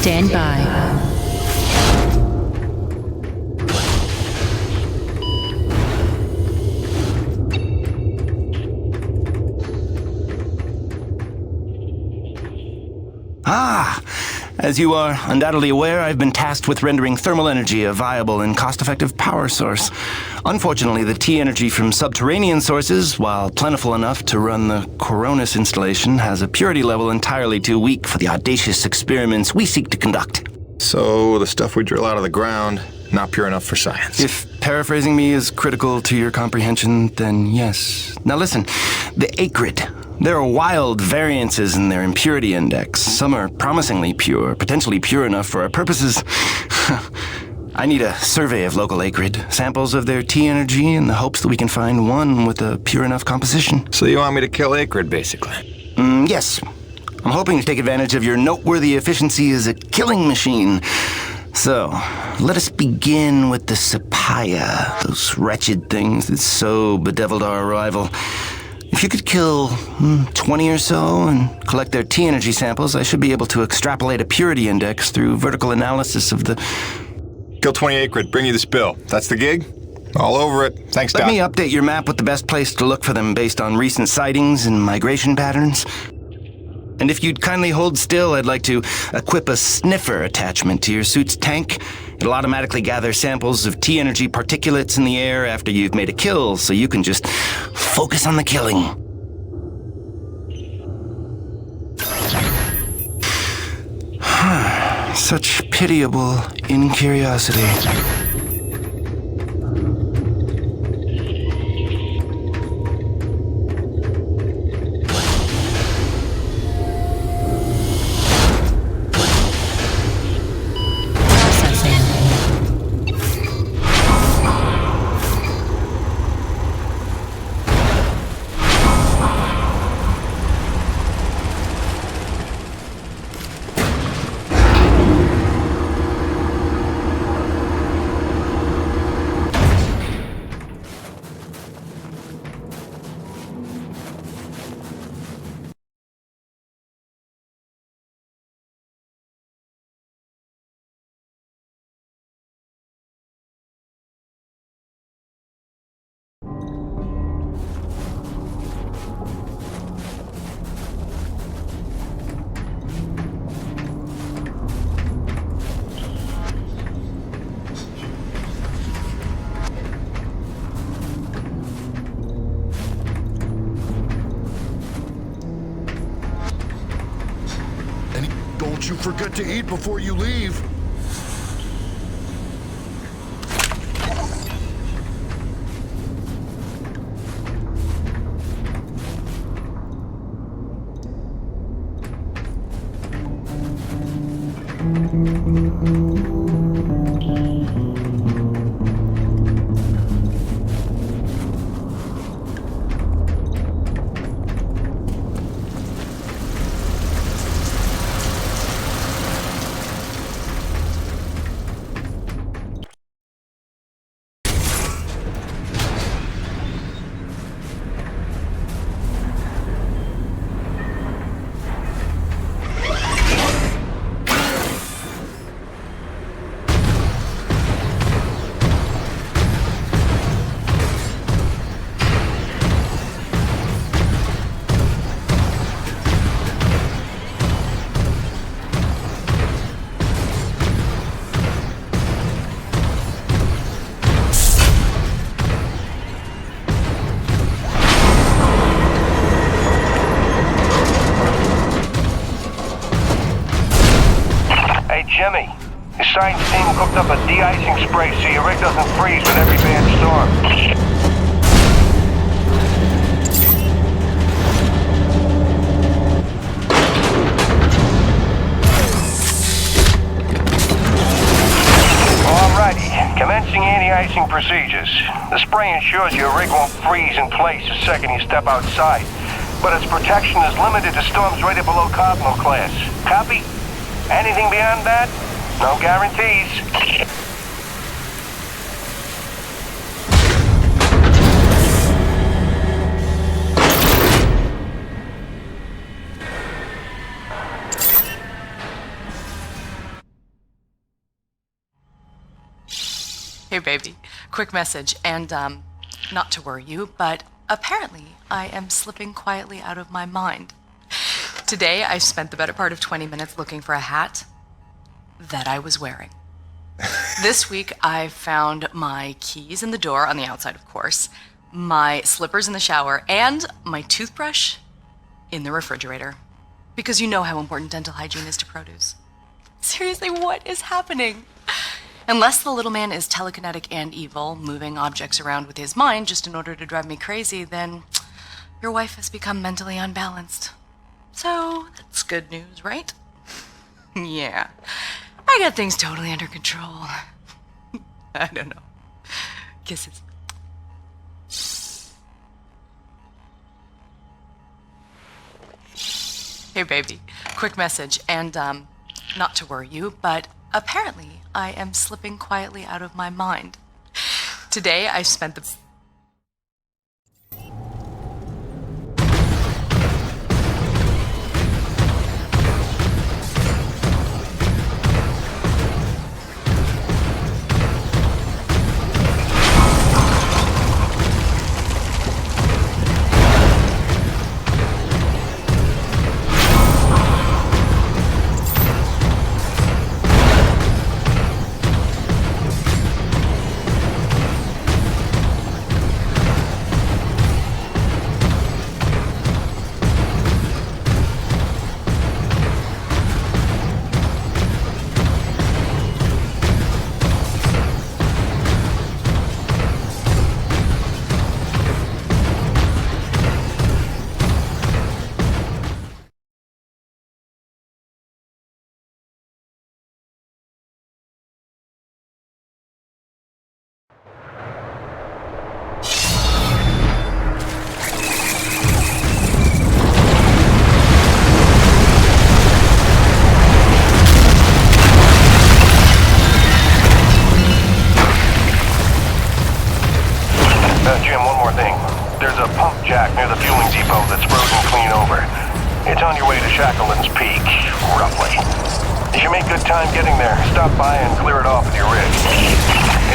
Speaker 10: Stand by.
Speaker 4: As you are undoubtedly aware, I've been tasked with rendering thermal energy a viable and cost-effective power source. Unfortunately, the T-energy from subterranean sources, while plentiful enough to run the Coronis installation, has a purity level entirely too weak for the audacious experiments we seek to conduct.
Speaker 3: So, the stuff we drill out of the ground, not pure enough for science.
Speaker 4: If paraphrasing me is critical to your comprehension, then yes. Now listen, the acrid. There are wild variances in their impurity index. Some are promisingly pure, potentially pure enough for our purposes. I need a survey of local acrid, samples of their T-energy in the hopes that we can find one with a pure enough composition.
Speaker 3: So you want me to kill acrid, basically?
Speaker 4: Yes. I'm hoping to take advantage of your noteworthy efficiency as a killing machine. So, let us begin with the Sapaya, those wretched things that so bedeviled our arrival. If you could kill 20 or so and collect their T-energy samples, I should be able to extrapolate a purity index through vertical analysis of the...
Speaker 3: Kill 20 acrid, bring you the spill. That's the gig? All over it. Thanks, Doc.
Speaker 4: Let me update your map with the best place to look for them based on recent sightings and migration patterns. And if you'd kindly hold still, I'd like to equip a sniffer attachment to your suit's tank. It'll automatically gather samples of T-energy particulates in the air after you've made a kill, so you can just focus on the killing. Such pitiable incuriosity.
Speaker 13: Don't you forget to eat before you leave.
Speaker 7: Jimmy, the science team cooked up a de-icing spray so your rig doesn't freeze with every bad storm. Alrighty, commencing anti-icing procedures. The spray ensures your rig won't freeze in place the second you step outside, but its protection is limited to storms rated below Cardinal class. Copy? Anything beyond that? No guarantees.
Speaker 17: baby, quick message, and not to worry you, but apparently I am slipping quietly out of my mind. Today I spent the better part of 20 minutes looking for a hat that I was wearing. This week I found my keys in the door, on the outside of course, my slippers in the shower, and my toothbrush in the refrigerator. Because you know how important dental hygiene is to produce. Seriously, what is happening? Unless the little man is telekinetic and evil, moving objects around with his mind just in order to drive me crazy, then your wife has become mentally unbalanced. So, that's good news, right? Yeah. I got things totally under control. I don't know. Kisses. Hey baby, quick message, and not to worry you, but apparently I am slipping quietly out of my mind. Today I spent the...
Speaker 7: Jim, one more thing. There's a pump jack near the fueling depot that's frozen clean over. It's on your way to Shackleton's Peak, roughly. You should make good time getting there. Stop by and clear it off with your rig.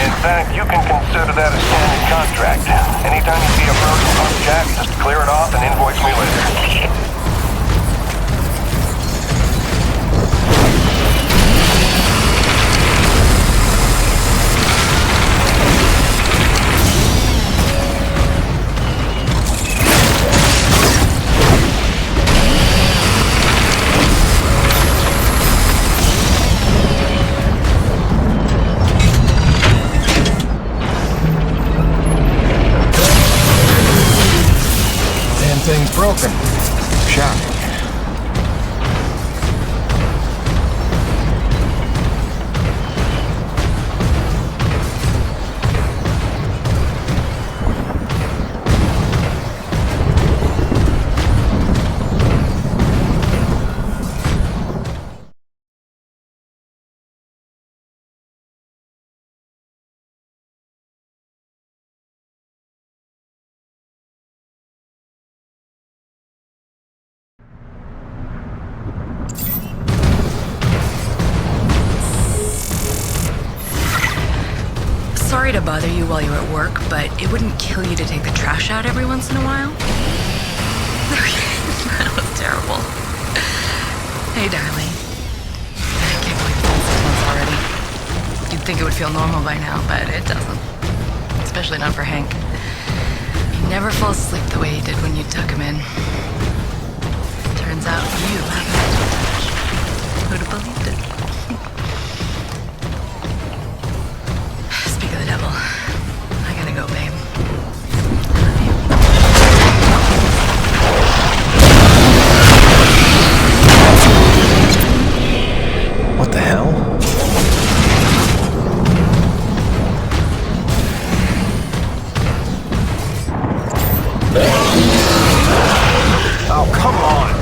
Speaker 7: In fact, you can consider that a standard contract. Anytime you see a frozen pump jack, just clear it off and invoice me later.
Speaker 3: Thing's broken. Shocking.
Speaker 17: Sorry to bother you while you're at work, but it wouldn't kill you to take the trash out every once in a while? That was terrible. Hey, darling. I can't believe it's been 6 months already. You'd think it would feel normal by now, but it doesn't. Especially not for Hank. He never falls asleep the way he did when you tuck him in. Turns out you have mental touch. Who'd have believed it? Speak of the devil. I gotta go, babe.
Speaker 12: What the hell?
Speaker 3: Oh, come on!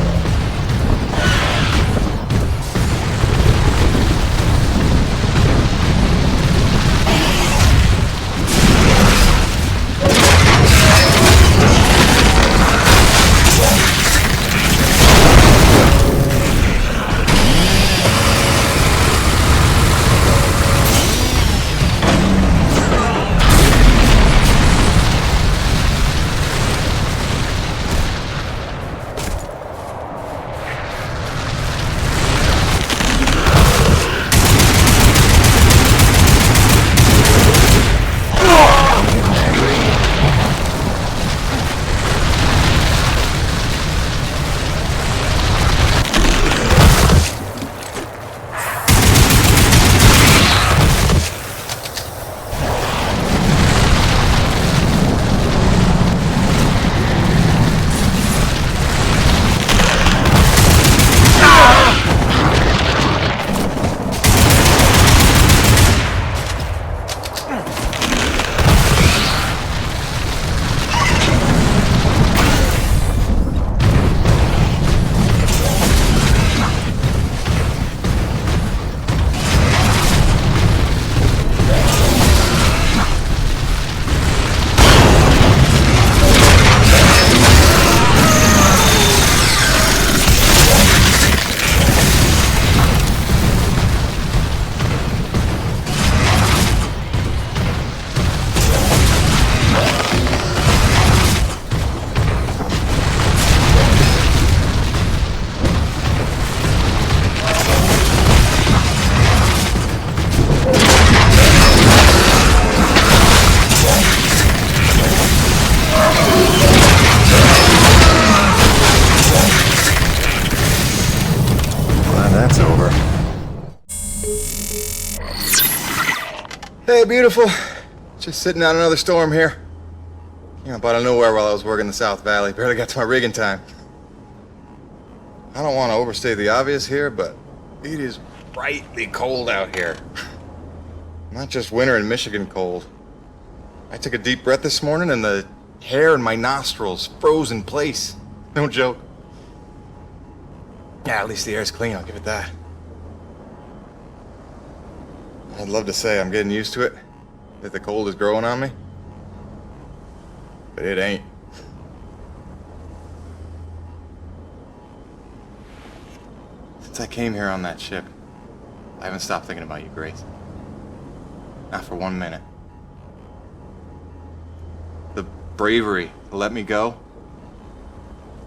Speaker 5: Hey, beautiful. Just sitting out another storm here. Up out of nowhere while I was working the South Valley. Barely got to my rig in time. I don't want to overstate the obvious here, but it is brightly cold out here. Not just winter in Michigan cold. I took a deep breath this morning and the hair in my nostrils froze in place. No joke. Yeah, at least the air's clean, I'll give it that. I'd love to say I'm getting used to it, that the cold is growing on me, but it ain't. Since I came here on that ship, I haven't stopped thinking about you, Grace. Not for 1 minute. The bravery to let me go,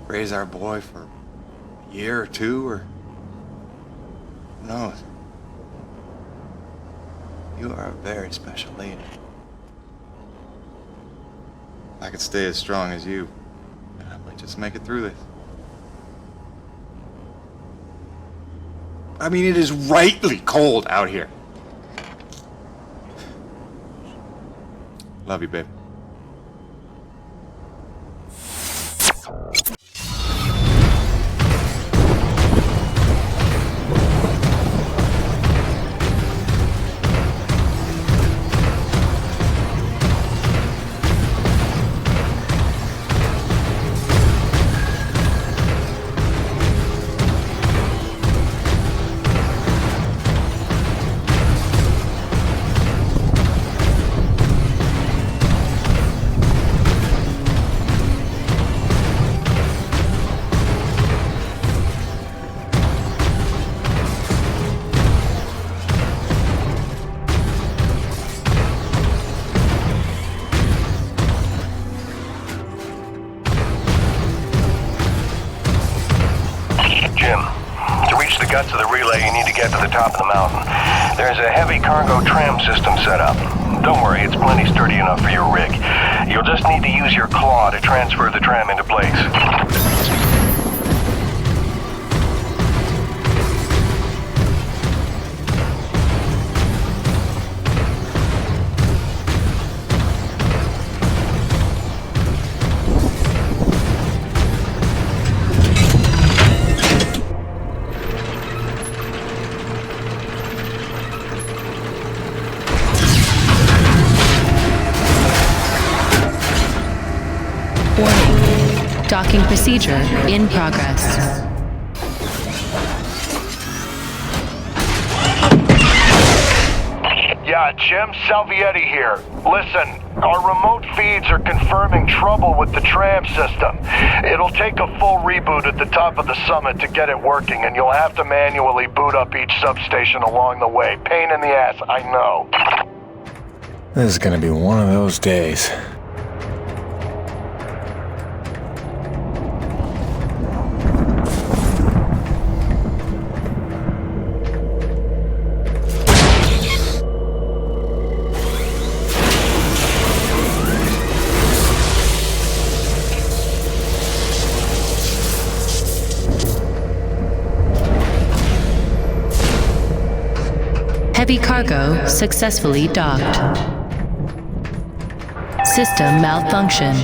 Speaker 5: raise our boy for a year or two, or who knows. You are a very special lady. If I could stay as strong as you, I might just make it through this. I mean, it is rightly cold out here. Love you, babe.
Speaker 7: guts of the relay, you need to get to the top of the mountain. There's a heavy cargo tram system set up. Don't worry, it's plenty sturdy enough for your rig. You'll just need to use your claw to transfer the tram into place.
Speaker 10: Docking procedure in progress.
Speaker 7: Yeah, Jim Salvietti here. Listen, our remote feeds are confirming trouble with the tram system. It'll take a full reboot at the top of the summit to get it working, and you'll have to manually boot up each substation along the way. Pain in the ass, I know.
Speaker 12: This is gonna be one of those days.
Speaker 10: Heavy cargo successfully docked. System malfunction.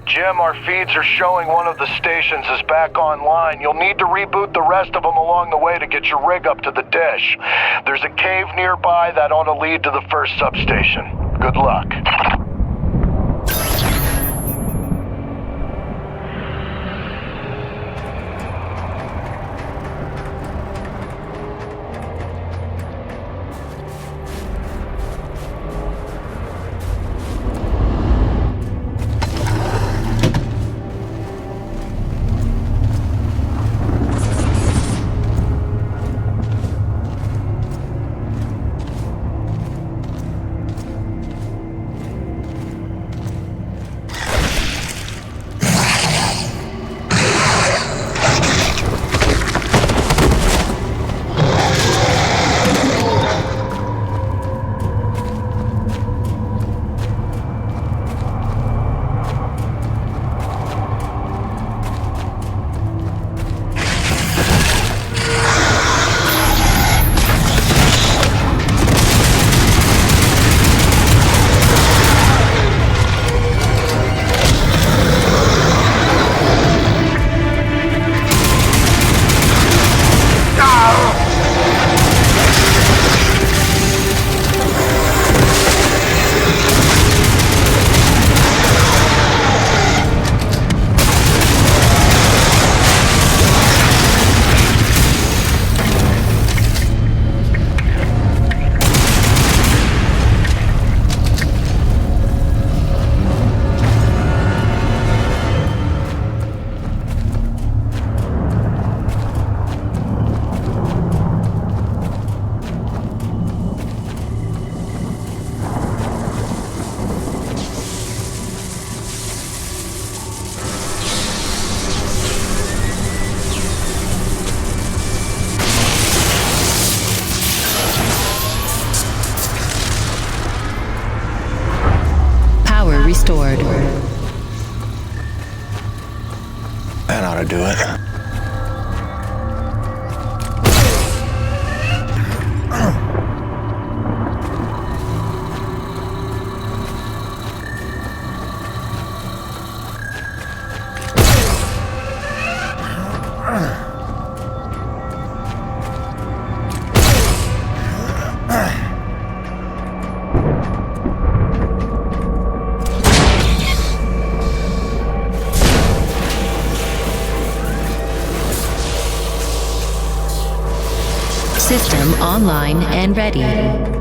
Speaker 7: Jim, our feeds are showing one of the stations is back online. You'll need to reboot the rest of them along the way to get your rig up to the dish. There's a cave nearby that ought to lead to the first substation. Good luck.
Speaker 12: to do it.
Speaker 10: System online and ready.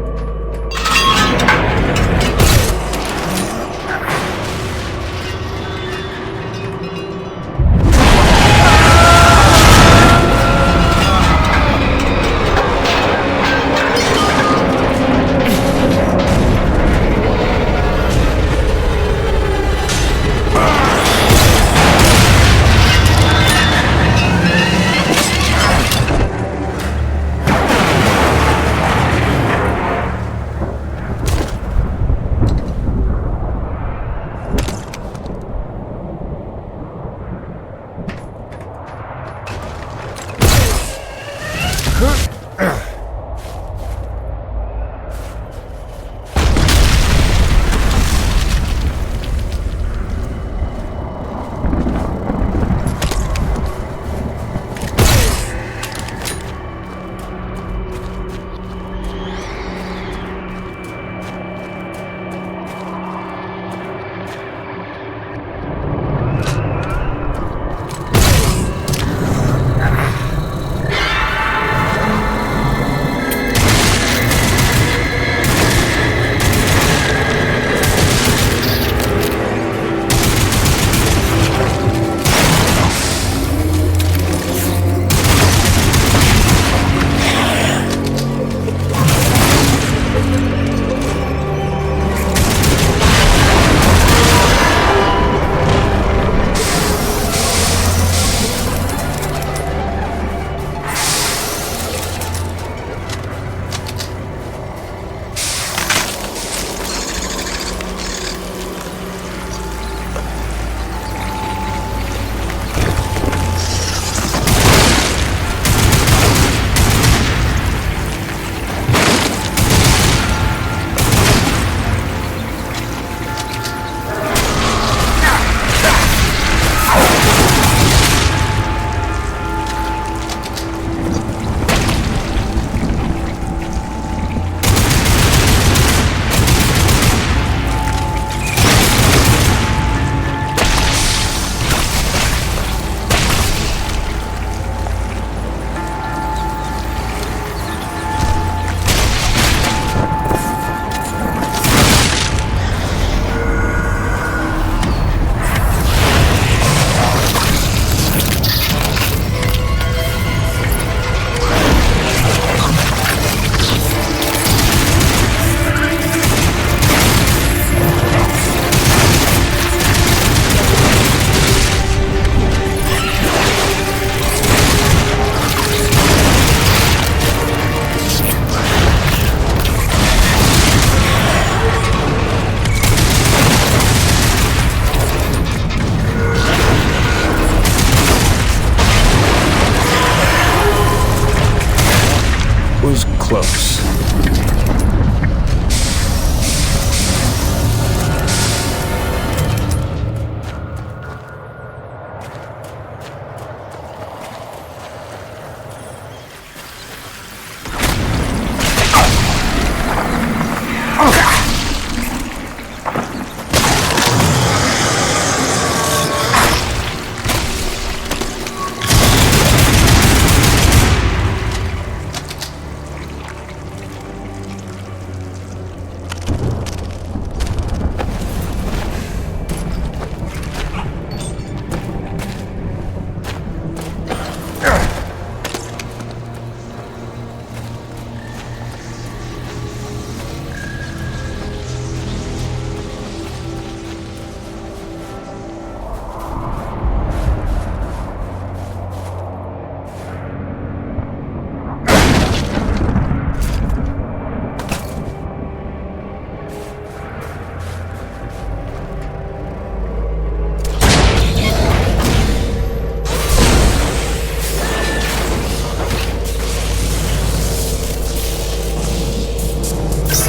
Speaker 12: close.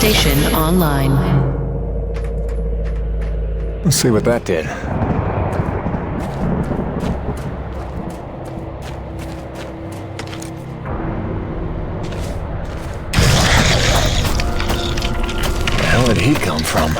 Speaker 10: Station online.
Speaker 3: Let's see what that did. Where the hell did he come from?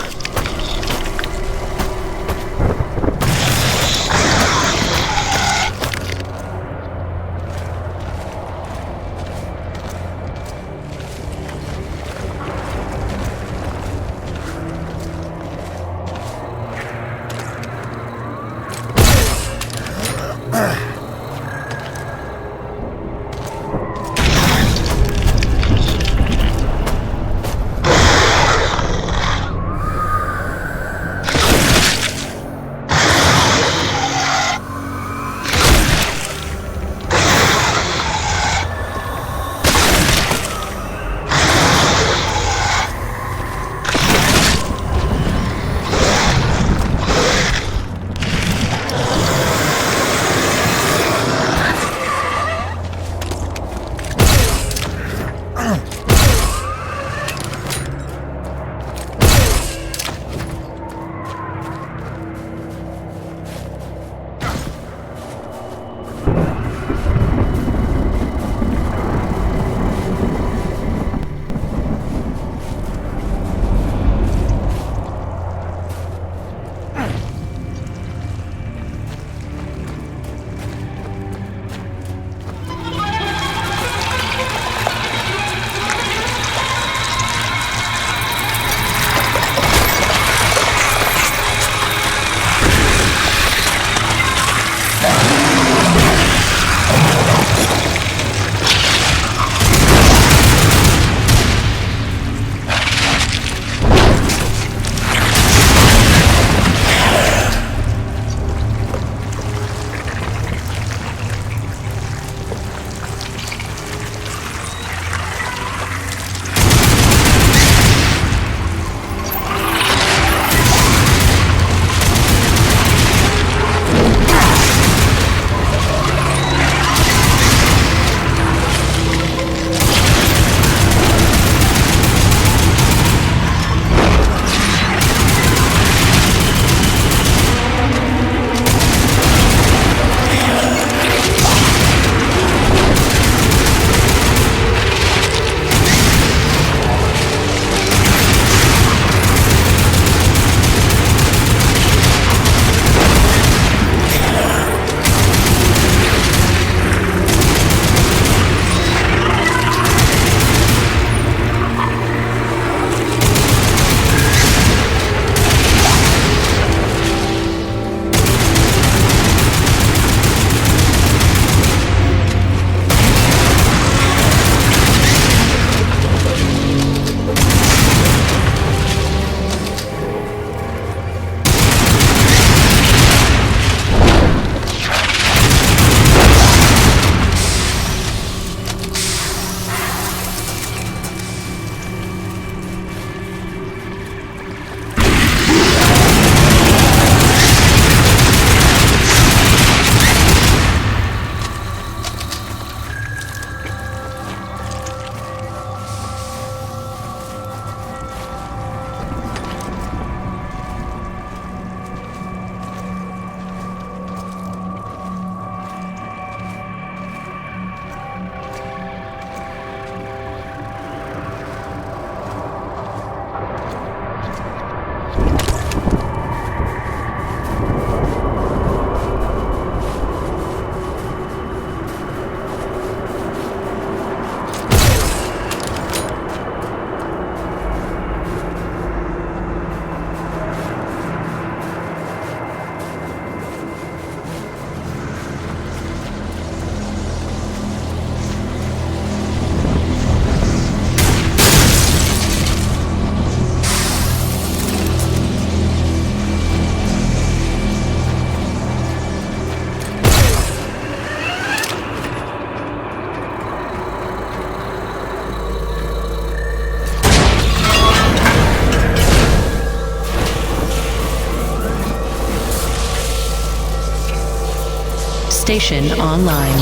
Speaker 10: Station online.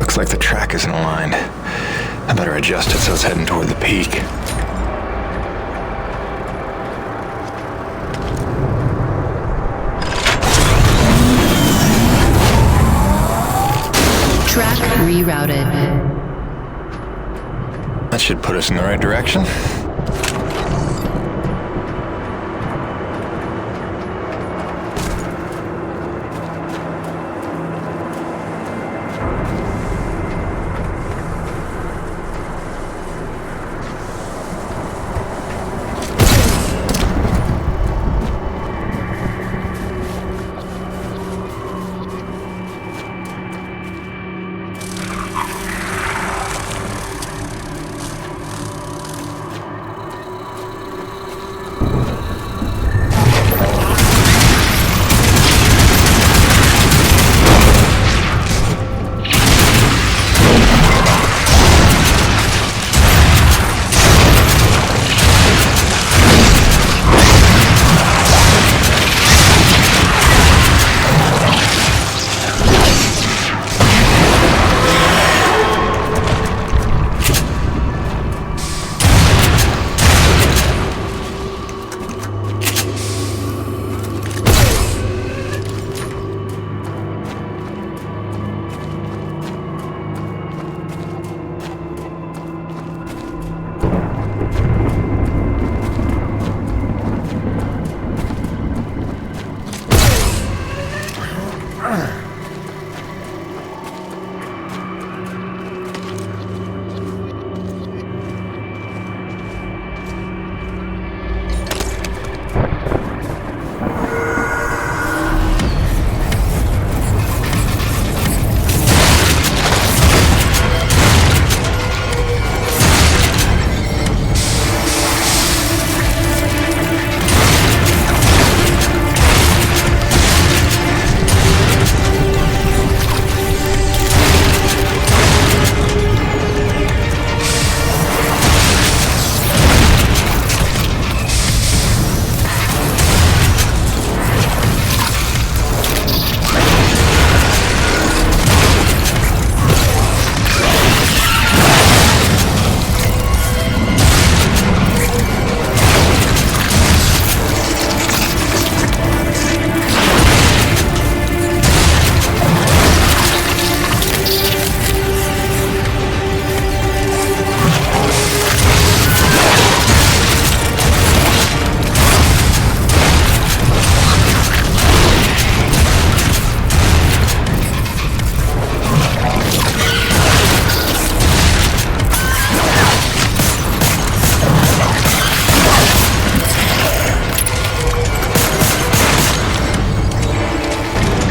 Speaker 3: Looks like the track isn't aligned. I better adjust it so it's heading toward the peak.
Speaker 10: Track rerouted.
Speaker 3: That should put us in the right direction.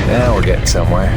Speaker 3: Now we're getting somewhere.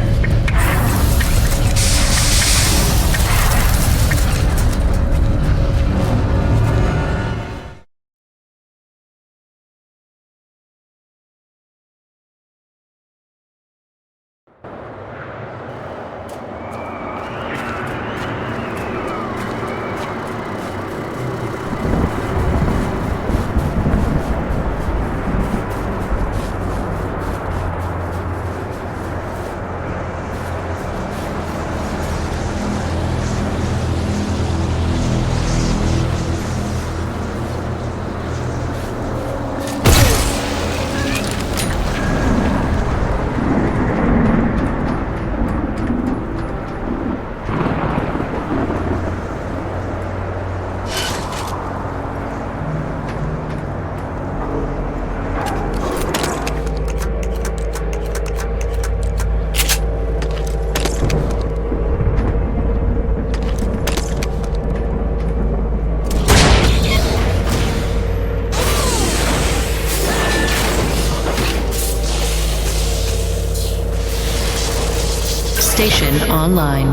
Speaker 10: Station online.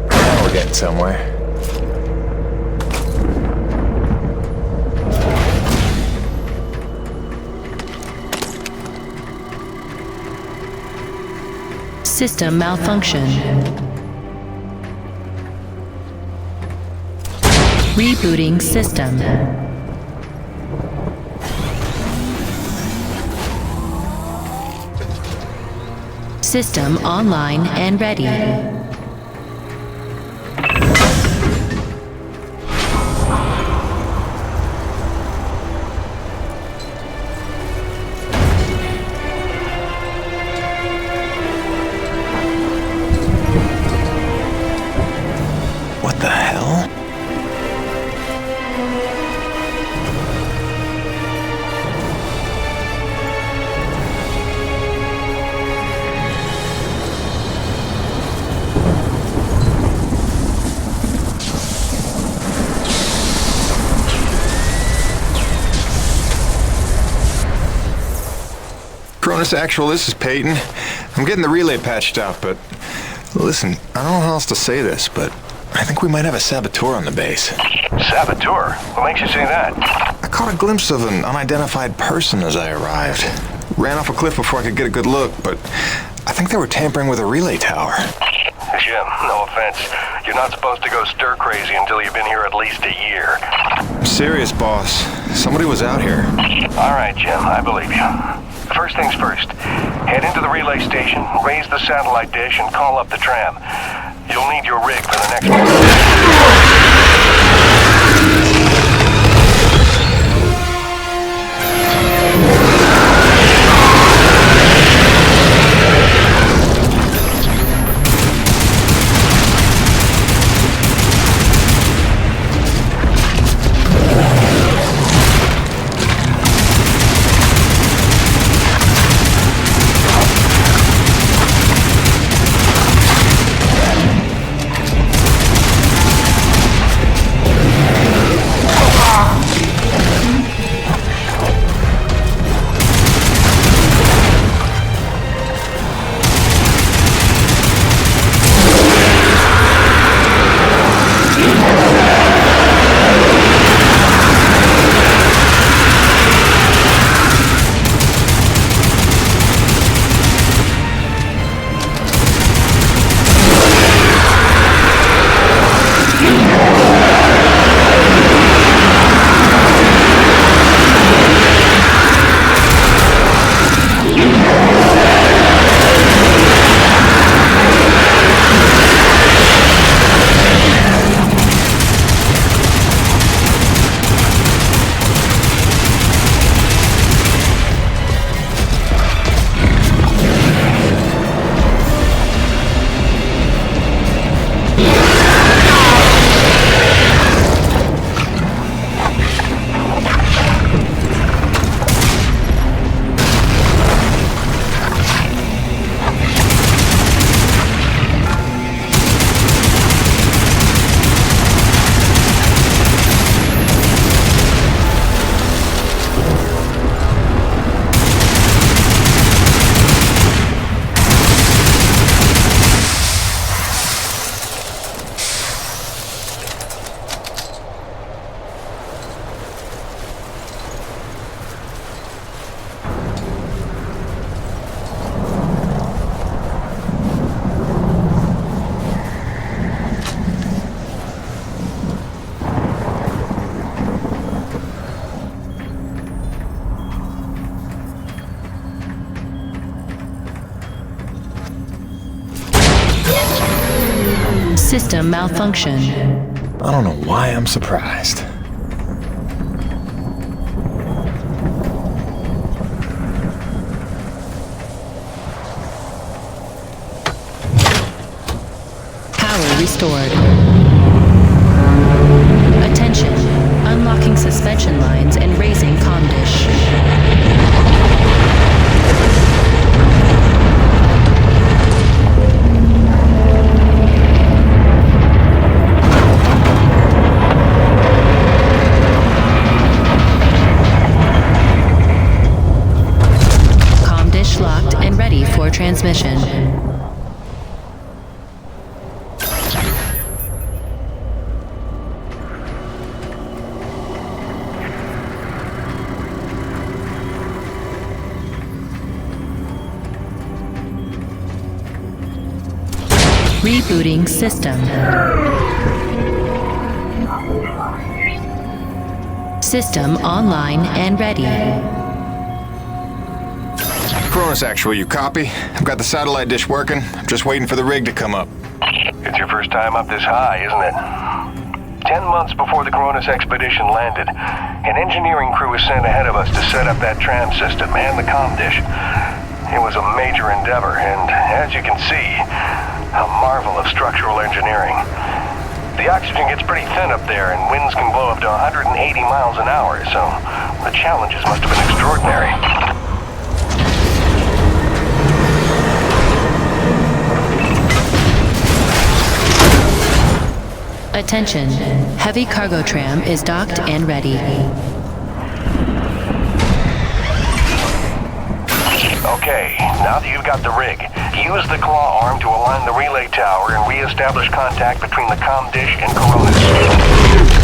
Speaker 3: Now we're getting somewhere.
Speaker 10: System malfunction. Rebooting system. System online and ready.
Speaker 5: Cronus Actual, this is Peyton. I'm getting the relay patched out, but... Listen, I don't know how else to say this, but I think we might have a saboteur on the base.
Speaker 7: Saboteur? What makes you say that?
Speaker 5: I caught a glimpse of an unidentified person as I arrived. Ran off a cliff before I could get a good look, but I think they were tampering with a relay tower.
Speaker 7: Jim, no offense. You're not supposed to go stir-crazy until you've been here at least a year.
Speaker 5: I'm serious, boss. Somebody was out here.
Speaker 7: All right, Jim, I believe you. First things first. Head into the relay station, raise the satellite dish, and call up the tram. You'll need your rig for the next one.
Speaker 10: System malfunction.
Speaker 12: I don't know why I'm surprised.
Speaker 10: Power restored. Attention. Unlocking suspension lines and raising comm dish. Locked and ready for transmission. Rebooting system. System online and ready.
Speaker 5: Cronus Actual, you copy? I've got the satellite dish working. I'm just waiting for the rig to come up.
Speaker 7: It's your first time up this high, isn't it? 10 months before the Cronus expedition landed, an engineering crew was sent ahead of us to set up that tram system and the comm dish. It was a major endeavor, and as you can see, a marvel of structural engineering. The oxygen gets pretty thin up there, and winds can blow up to 180 miles an hour, so the challenges must have been extraordinary.
Speaker 10: Attention. Heavy cargo tram is docked and ready.
Speaker 7: Okay, now that you've got the rig, use the claw arm to align the relay tower and re-establish contact between the comm dish and Coronas.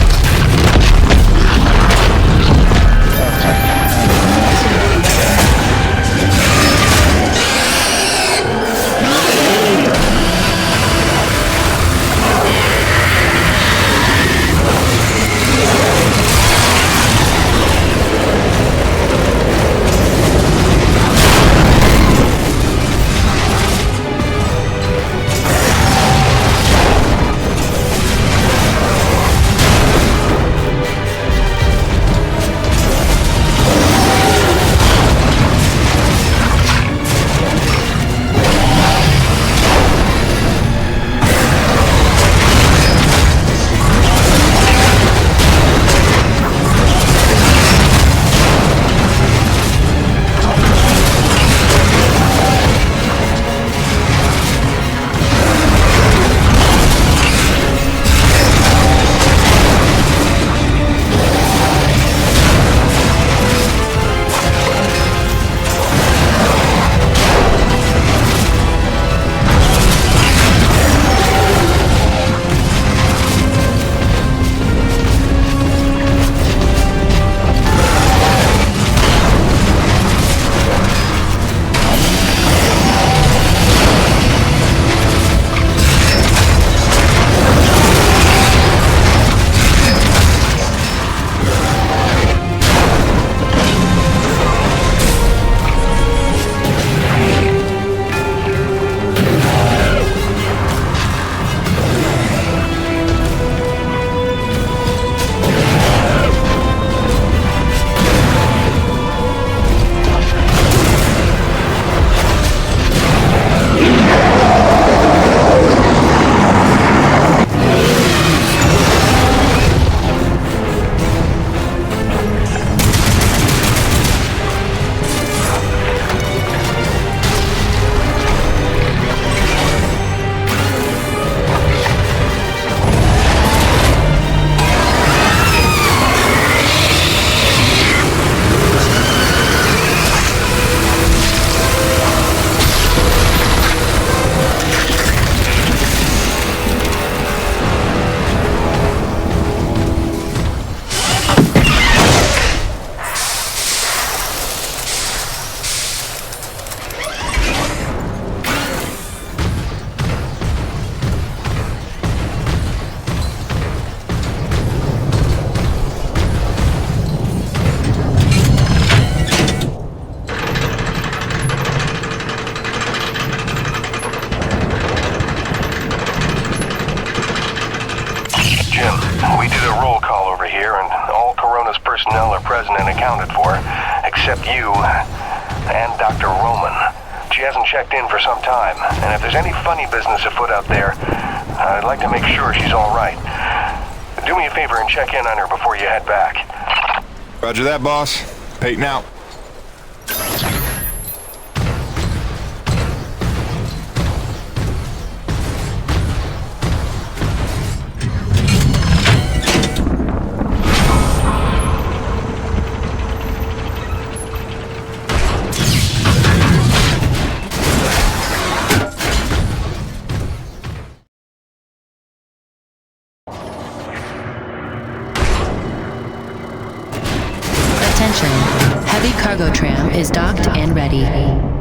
Speaker 7: personnel are present and accounted for, except you and Dr. Roman. She hasn't checked in for some time, and if there's any funny business afoot out there, I'd like to make sure she's all right. Do me a favor and check in on her before you head back.
Speaker 5: Roger that, boss. Peyton out.
Speaker 10: Attention, heavy cargo tram is docked and ready.